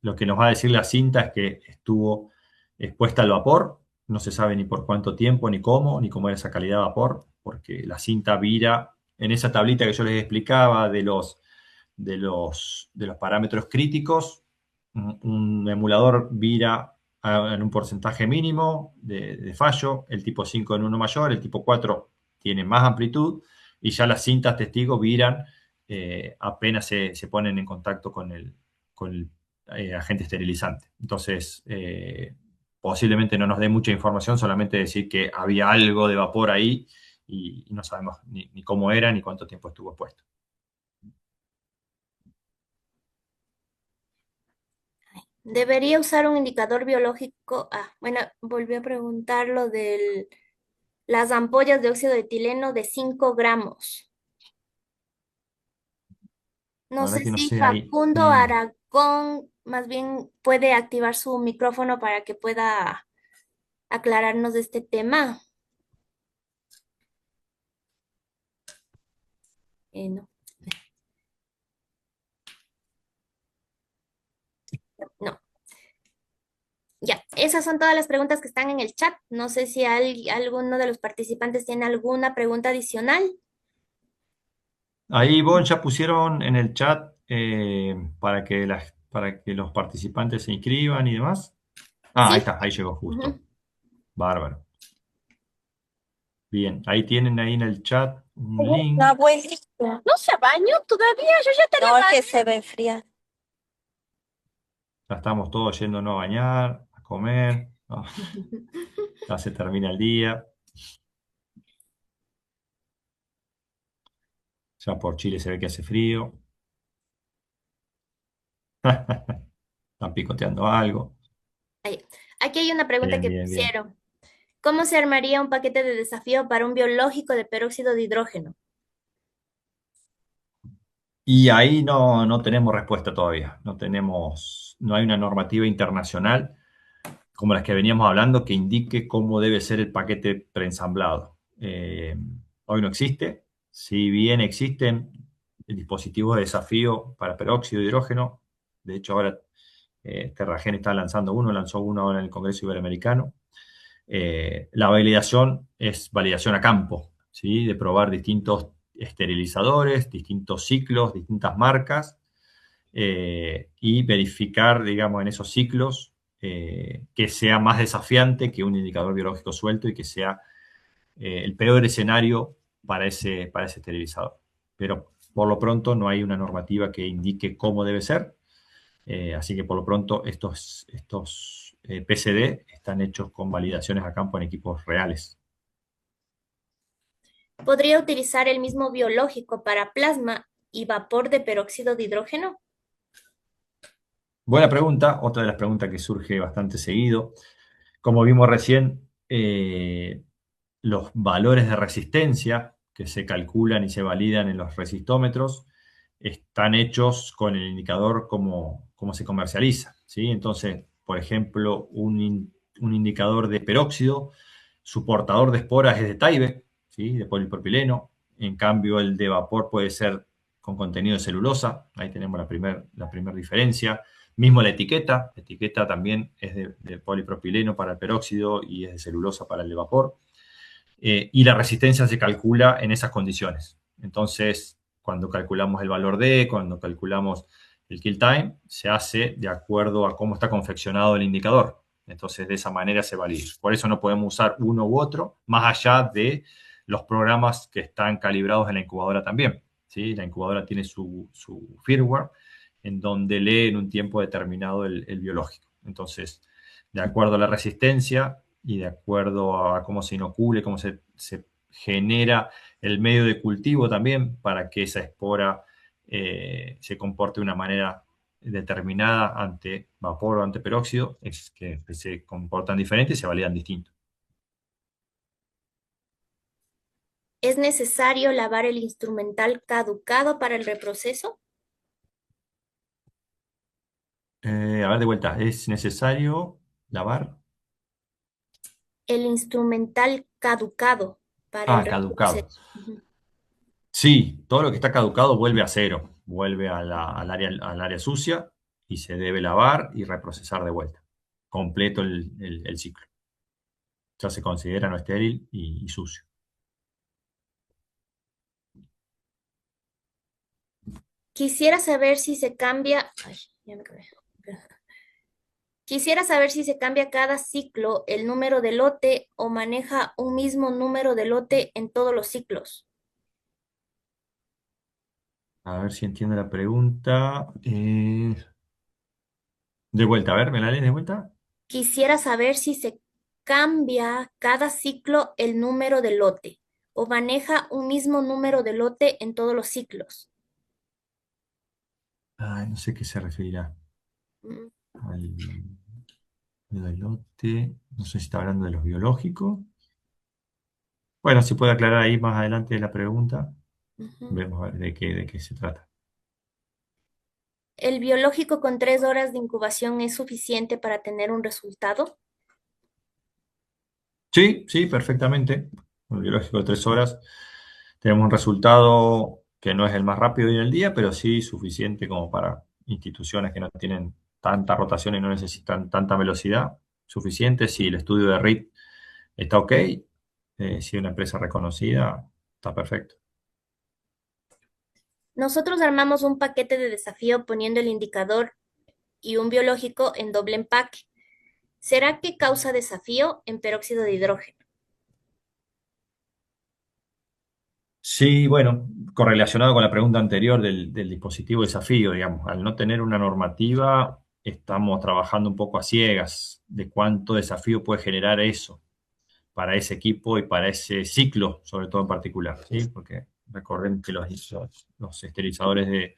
Lo que nos va a decir la cinta es que estuvo expuesta al vapor. No se sabe ni por cuánto tiempo, ni cómo era esa calidad de vapor, porque la cinta vira en esa tablita que yo les explicaba de los parámetros críticos. Un emulador vira en un porcentaje mínimo de fallo, el tipo 5 en uno mayor, el tipo 4 tiene más amplitud, y ya las cintas testigo viran apenas se ponen en contacto con el agente esterilizante. Entonces, posiblemente no nos dé mucha información, solamente decir que había algo de vapor ahí y no sabemos ni cómo era ni cuánto tiempo estuvo expuesto. ¿Debería usar un indicador biológico? Bueno, volví a preguntar lo de las ampollas de óxido de etileno de 5 gramos. La No verdad sé que no si sé ahí. Facundo Aragón más bien puede activar su micrófono para que pueda aclararnos de este tema. No, no. Ya, esas son todas las preguntas que están en el chat. No sé si alguno de los participantes tiene alguna pregunta adicional. Ahí, Bon, ya pusieron en el chat para que los participantes se inscriban y demás. Ahí Sí. está, ahí llegó justo. Ujú. Bárbaro. Bien, ahí tienen ahí en el chat un link. La abuelita. ¿No se bañó todavía? Yo ya tenía. No, es que se va a enfriar. Ya estamos todos yéndonos a bañar, a comer. Ah, ya se termina el día. Ya por Chile se ve que hace frío. Están picoteando algo. Ahí. Aquí hay una pregunta Bien, que bien, bien. pusieron. ¿Cómo se armaría un paquete de desafío para un biológico de peróxido de hidrógeno? Y ahí no tenemos respuesta todavía. No hay una normativa internacional como las que veníamos hablando que indique cómo debe ser el paquete preensamblado. Hoy no existe. Si bien existen dispositivos de desafío para peróxido de hidrógeno, de hecho ahora Terragen está lanzando uno, lanzó uno ahora en el Congreso Iberoamericano. La validación es validación a campo, ¿sí? De probar distintos esterilizadores, distintos ciclos, distintas marcas y verificar, digamos, en esos ciclos que sea más desafiante que un indicador biológico suelto y que sea el peor escenario para ese esterilizador. Pero por lo pronto no hay una normativa que indique cómo debe ser. Así que por lo pronto estos PCD están hechos con validaciones a campo en equipos reales. ¿Podría utilizar el mismo biológico para plasma y vapor de peróxido de hidrógeno? Buena pregunta, otra de las preguntas que surge bastante seguido. Como vimos recién, los valores de resistencia que se calculan y se validan en los resistómetros están hechos con el indicador como se comercializa, ¿sí? Entonces, por ejemplo, un indicador de peróxido, su portador de esporas es de Tyvek, ¿sí? De polipropileno. En cambio, el de vapor puede ser con contenido de celulosa. Ahí tenemos la primer diferencia. Mismo la etiqueta también es de polipropileno para el peróxido y es de celulosa para el de vapor. Y la resistencia se calcula en esas condiciones. Entonces, cuando calculamos el valor D, cuando calculamos el kill time, se hace de acuerdo a cómo está confeccionado el indicador. Entonces, de esa manera se valida. Por eso no podemos usar uno u otro, más allá de los programas que están calibrados en la incubadora también. ¿Sí? La incubadora tiene su firmware en donde lee en un tiempo determinado el biológico. Entonces, de acuerdo a la resistencia y de acuerdo a cómo se inocule, cómo se genera el medio de cultivo también para que esa espora se comporte de una manera determinada ante vapor o ante peróxido, es que se comportan diferentes y se validan distintos. ¿Es necesario lavar el instrumental caducado para el reproceso? A ver, de vuelta, ¿es necesario lavar? El instrumental caducado para el Caducado. reproceso. Ujú. Sí, todo lo que está caducado vuelve a cero, vuelve al área sucia y se debe lavar y reprocesar de vuelta. Completo el ciclo. Ya se considera no estéril y sucio. Quisiera saber si se cambia. Ay, ya me acabé. Quisiera saber si se cambia cada ciclo el número de lote o maneja un mismo número de lote en todos los ciclos. A ver si entiendo la pregunta. De vuelta, a ver, ¿me la lees de vuelta? Quisiera saber si se cambia cada ciclo el número de lote o maneja un mismo número de lote en todos los ciclos. No sé qué se referirá Mm, al elote. No sé si está hablando de los biológicos. Bueno, si puede aclarar ahí más adelante la pregunta. ujú. Vemos a ver de qué se trata. ¿El biológico con 3 horas de incubación es suficiente para tener un resultado? Sí, sí, perfectamente. Con el biológico de 3 horas tenemos un resultado que no es el más rápido hoy en el día, pero sí suficiente como para instituciones que no tienen tanta rotación y no necesitan tanta velocidad. Suficiente si el estudio de RIT está ok, si una empresa reconocida, está perfecto. Nosotros armamos un paquete de desafío poniendo el indicador y un biológico en doble empaque. ¿Será que causa desafío en peróxido de hidrógeno? Sí, bueno, correlacionado con la pregunta anterior del dispositivo desafío, digamos, al no tener una normativa, estamos trabajando un poco a ciegas de cuánto desafío puede generar eso para ese equipo y para ese ciclo, sobre todo en particular, ¿sí? Porque recuerden que los esterilizadores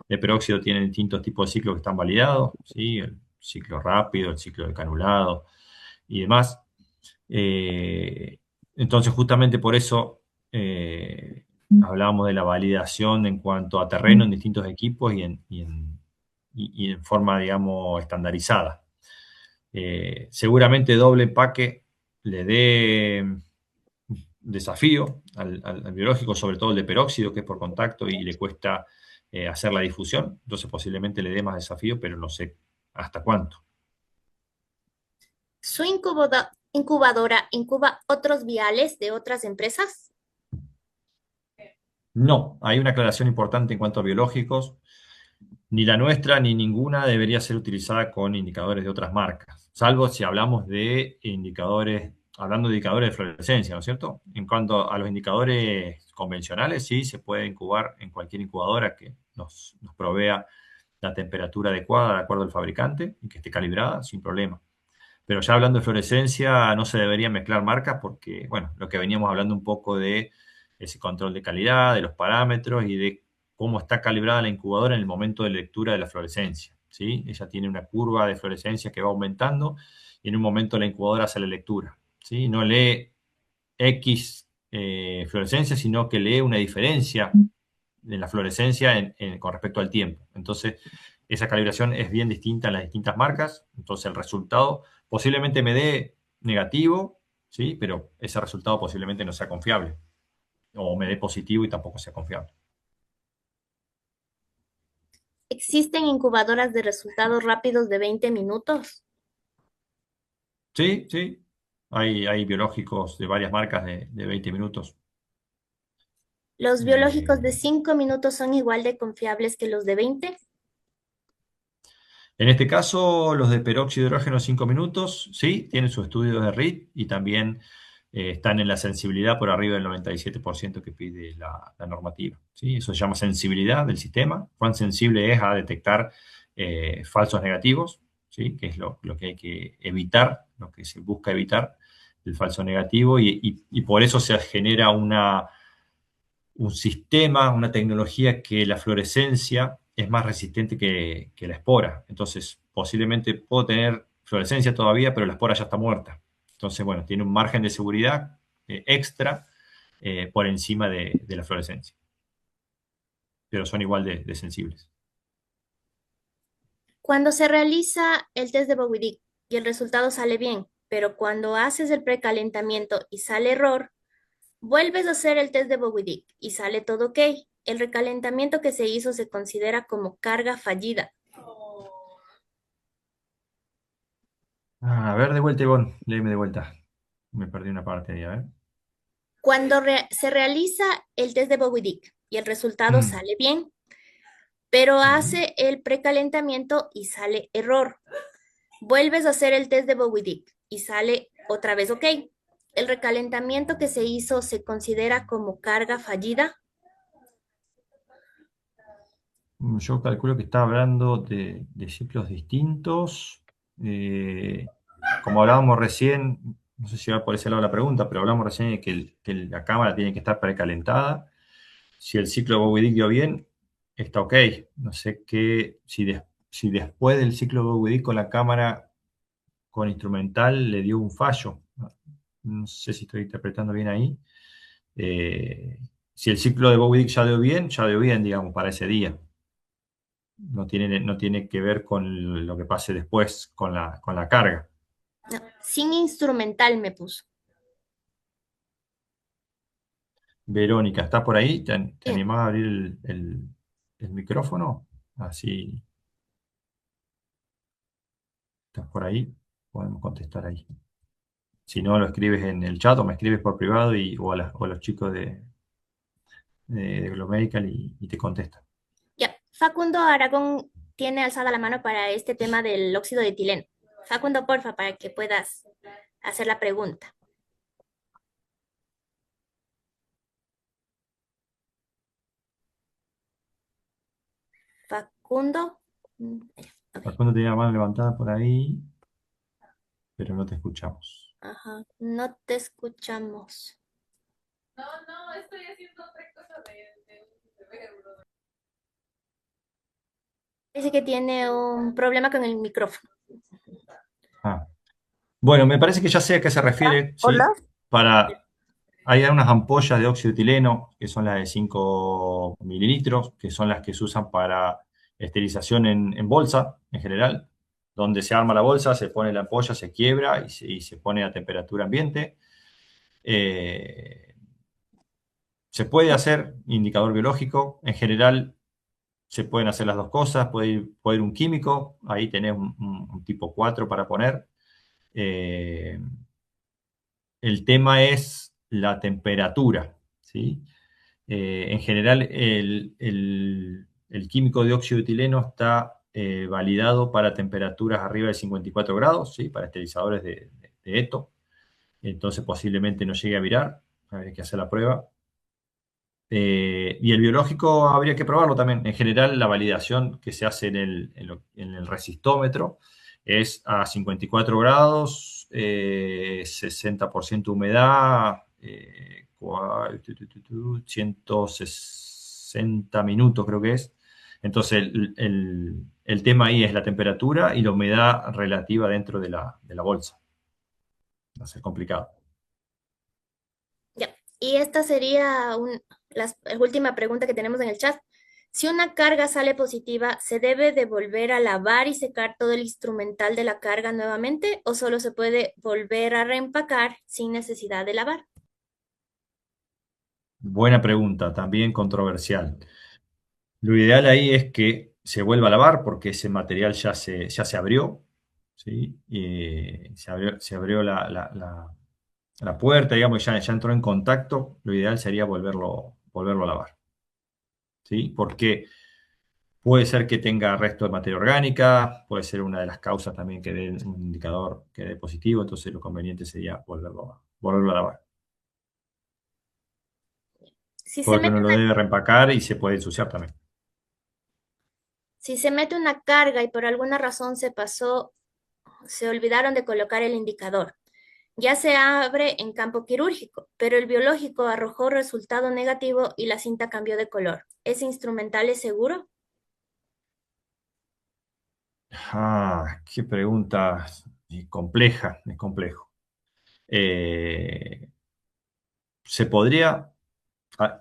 de peróxido tienen distintos tipos de ciclos que están validados, ¿sí? El ciclo rápido, el ciclo de canulado y demás. Eh, entonces, justamente por eso hablábamos de la validación en cuanto a terreno en distintos equipos y en forma, digamos, estandarizada. Seguramente doble empaque le dé desafío al biológico, sobre todo el de peróxido, que es por contacto y le cuesta hacer la difusión. Entonces, posiblemente le dé más desafío, pero no sé hasta cuánto. ¿Su incubadora incuba otros viales de otras empresas? No, hay una aclaración importante en cuanto a biológicos. Ni la nuestra ni ninguna debería ser utilizada con indicadores de otras marcas, salvo si hablamos de indicadores, hablando de indicadores de fluorescencia, ¿no es cierto? En cuanto a los indicadores convencionales, sí, se puede incubar en cualquier incubadora que nos provea la temperatura adecuada de acuerdo al fabricante y que esté calibrada sin problema. Pero ya hablando de fluorescencia, no se deberían mezclar marcas porque, bueno, lo que veníamos hablando un poco de ese control de calidad, de los parámetros y de cómo está calibrada la incubadora en el momento de lectura de la fluorescencia, ¿sí? Ella tiene una curva de fluorescencia que va aumentando y en un momento la incubadora hace la lectura, ¿sí? No lee X fluorescencia, sino que lee una diferencia en la fluorescencia con respecto al tiempo. Entonces, esa calibración es bien distinta en las distintas marcas. Entonces, el resultado posiblemente me dé negativo, ¿sí? Pero ese resultado posiblemente no sea confiable. O me dé positivo y tampoco sea confiable. ¿Existen incubadoras de resultados rápidos de 20 minutos? Sí, sí. Hay biológicos de varias marcas de 20 minutos. ¿Los biológicos de Eh, 5 minutos son igual de confiables que los de 20? En este caso, los de peróxido de hidrógeno 5 minutos, sí, tienen sus estudios de RIT y también están en la sensibilidad por arriba del 97% que pide la normativa. ¿Sí? Eso se llama sensibilidad del sistema. Cuán sensible es a detectar falsos negativos, ¿sí? Que es lo que hay que evitar, lo que se busca evitar, el falso negativo, y por eso se genera un sistema, una tecnología que la fluorescencia es más resistente que la espora. Entonces, posiblemente puedo tener fluorescencia todavía, pero la espora ya está muerta. Entonces, bueno, tiene un margen de seguridad extra por encima de la fluorescencia. Pero son igual de sensibles. Cuando se realiza el test de Bowidic y el resultado sale bien, pero cuando haces el precalentamiento y sale error, vuelves a hacer el test de Bowidic y sale todo ok. El recalentamiento que se hizo se considera como carga fallida. A ver, de vuelta, Ivonne. Léeme de vuelta. Me perdí una parte ahí, a ver. Cuando se realiza el test de Bowidic y el resultado Mm, sale bien, pero mm. hace el precalentamiento y sale error. Vuelves a hacer el test de Bowidic y sale otra vez ok. El recalentamiento que se hizo se considera como carga fallida. Yo calculo que está hablando de ciclos distintos. como hablábamos recién, no sé si va por ese lado la pregunta, pero hablamos recién de que la cámara tiene que estar precalentada. Si el ciclo de Bowie dio bien, está ok. No sé si después del ciclo de Bowie con la cámara con instrumental le dio un fallo. No sé si estoy interpretando bien ahí. Si el ciclo de Bowie ya dio bien, digamos, para ese día. No tiene que ver con lo que pase después con la carga. No, sin instrumental me puso. Verónica, ¿estás por ahí? ¿Te Bien. animás a abrir el micrófono? Así, ¿estás por ahí? Podemos contestar ahí. Si no, lo escribes en el chat o me escribes por privado o a los chicos de Glomedical y te contestan. Ya, Facundo Aragón tiene alzada la mano para este tema del óxido de etileno. Facundo, porfa, para que puedas hacer la pregunta. Facundo. Ok. Facundo tenía la mano levantada por ahí, pero no te escuchamos. Ajá, no te escuchamos. Dice que tiene un problema con el micrófono. Ah. Bueno, me parece que ya sé a qué se refiere, ¿sí? Hola. Hay unas ampollas de óxido de etileno, que son las de 5 mililitros, que son las que se usan para esterilización en bolsa, en general, donde se arma la bolsa, se pone la ampolla, se quiebra y se pone a temperatura ambiente. Se puede hacer indicador biológico, en general se pueden hacer las dos cosas, puede ir un químico, ahí tenés un tipo 4 para poner. Eh, el tema es la temperatura, ¿sí? En general, el químico de óxido de etileno está validado para temperaturas arriba de 54 grados, ¿sí? Para esterilizadores de ETO. Entonces, posiblemente no llegue a virar. Habría que hacer la prueba. Y el biológico habría que probarlo también. En general, la validación que se hace en el resistómetro es a 54 grados, 60% humedad, 160 minutos creo que es. Entonces, el tema ahí es la temperatura y la humedad relativa dentro de la bolsa. Va a ser complicado. Ya, y esta sería la última pregunta que tenemos en el chat. Si una carga sale positiva, ¿se debe de volver a lavar y secar todo el instrumental de la carga nuevamente o solo se puede volver a reempacar sin necesidad de lavar? Buena pregunta, también controversial. Lo ideal ahí es que se vuelva a lavar porque ese material ya se abrió, ¿sí? Y se abrió la puerta, digamos, ya entró en contacto. Lo ideal sería volverlo a lavar, ¿sí? Porque puede ser que tenga resto de materia orgánica, puede ser una de las causas también que dé un indicador que dé positivo, entonces lo conveniente sería volverlo a lavar. Si se Porque mete uno lo debe reempacar y se puede ensuciar también. Si se mete una carga y por alguna razón se pasó, se olvidaron de colocar el indicador. Ya se abre en campo quirúrgico, pero el biológico arrojó resultado negativo y la cinta cambió de color. ¿Ese instrumental es seguro? Qué pregunta compleja, es complejo. Eh, se podría,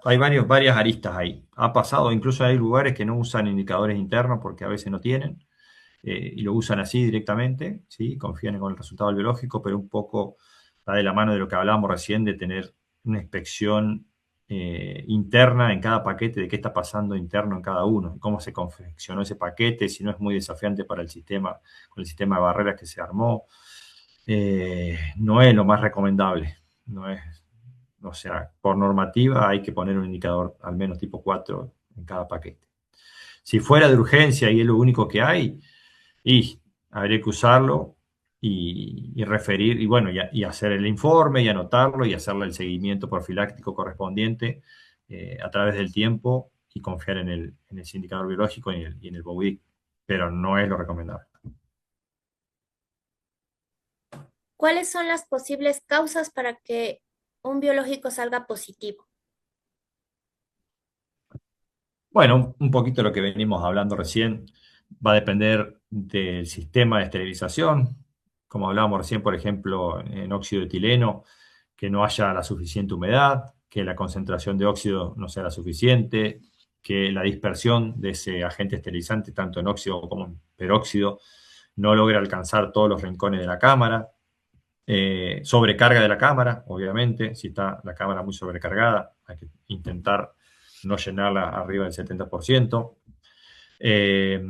hay varias aristas ahí. Ha pasado, incluso hay lugares que no usan indicadores internos porque a veces no tienen, y lo usan así directamente, ¿sí? Confían con el resultado del biológico, pero un poco va de la mano de lo que hablábamos recién, de tener una inspección interna en cada paquete, de qué está pasando interno en cada uno, cómo se confeccionó ese paquete, si no es muy desafiante para el sistema, con el sistema de barreras que se armó. No es lo más recomendable, no es, o sea, por normativa hay que poner un indicador al menos tipo 4 en cada paquete. Si fuera de urgencia y es lo único que hay, y habría que usarlo y referir, y bueno, y hacer el informe y anotarlo y hacerle el seguimiento profiláctico correspondiente a través del tiempo y confiar en el indicador biológico y en el BOWIC, pero no es lo recomendable. ¿Cuáles son las posibles causas para que un biológico salga positivo? Bueno, un poquito lo que venimos hablando recién va a depender del sistema de esterilización. Como hablábamos recién, por ejemplo, en óxido de etileno, que no haya la suficiente humedad, que la concentración de óxido no sea la suficiente, que la dispersión de ese agente esterilizante, tanto en óxido como en peróxido, no logre alcanzar todos los rincones de la cámara. Sobrecarga de la cámara, obviamente, si está la cámara muy sobrecargada, hay que intentar no llenarla arriba del 70%. Eh,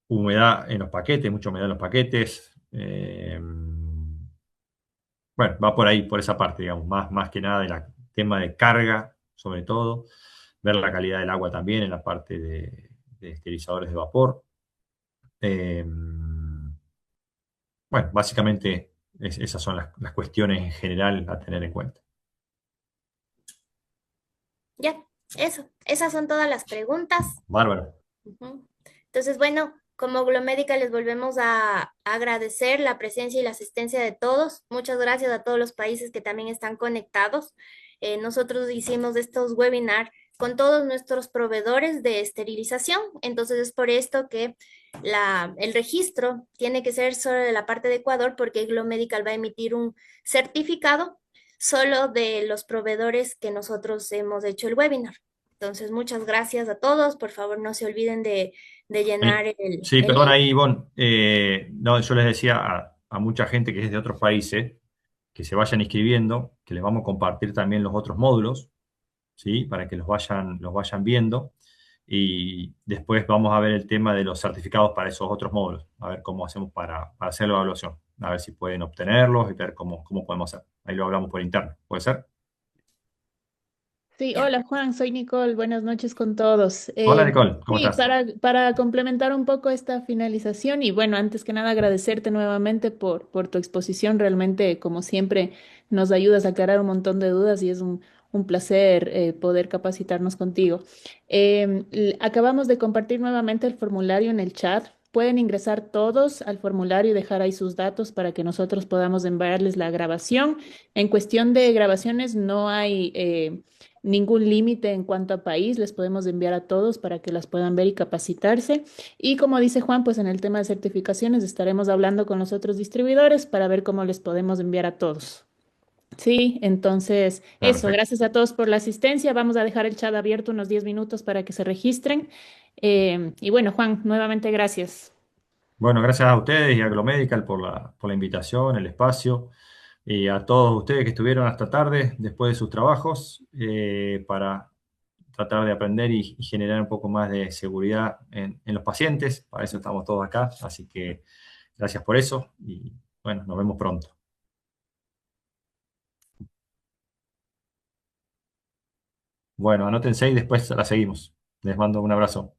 Humedad en los paquetes, mucha humedad en los paquetes. Bueno, va por ahí, por esa parte, digamos, más que nada del tema de carga, sobre todo. Ver la calidad del agua también en la parte de esterilizadores de vapor. Eh, bueno, básicamente esas son las cuestiones en general a tener en cuenta. Ya, eso. Esas son todas las preguntas. Bárbaro. Ujú. Entonces, bueno, como Glomédica les volvemos a agradecer la presencia y la asistencia de todos. Muchas gracias a todos los países que también están conectados. Nosotros hicimos estos webinars con todos nuestros proveedores de esterilización. Entonces, es por esto que el registro tiene que ser solo de la parte de Ecuador, porque Glomedical va a emitir un certificado solo de los proveedores que nosotros hemos hecho el webinar. Entonces, muchas gracias a todos. Por favor, no se olviden de llenar Sí, el perdón link. ahí, Ivonne. No, yo les decía a mucha gente que es de otros países que se vayan inscribiendo, que les vamos a compartir también los otros módulos, ¿sí? Para que los vayan viendo. Y después vamos a ver el tema de los certificados para esos otros módulos, a ver cómo hacemos para hacer la evaluación, a ver si pueden obtenerlos y ver cómo podemos hacer. Ahí lo hablamos por interno, ¿puede ser? Sí, Ya. hola Juan, soy Nicole, buenas noches con todos. Hola Nicole, ¿cómo Sí, estás? para complementar un poco esta finalización y bueno, antes que nada agradecerte nuevamente por tu exposición, realmente como siempre nos ayudas a aclarar un montón de dudas y es un placer poder capacitarnos contigo. Acabamos de compartir nuevamente el formulario en el chat. Pueden ingresar todos al formulario y dejar ahí sus datos para que nosotros podamos enviarles la grabación. En cuestión de grabaciones no hay ningún límite en cuanto a país, les podemos enviar a todos para que las puedan ver y capacitarse. Y como dice Juan, pues en el tema de certificaciones estaremos hablando con los otros distribuidores para ver cómo les podemos enviar a todos. Sí, entonces eso, Perfecto. gracias a todos por la asistencia. Vamos a dejar el chat abierto unos 10 minutos para que se registren. Y bueno, Juan, nuevamente gracias. Bueno, gracias a ustedes y a Glomedical por la invitación, el espacio, y a todos ustedes que estuvieron hasta tarde después de sus trabajos para tratar de aprender y generar un poco más de seguridad en los pacientes. Para eso estamos todos acá, así que gracias por eso y bueno, nos vemos pronto. Bueno, anótense y después la seguimos. Les mando un abrazo.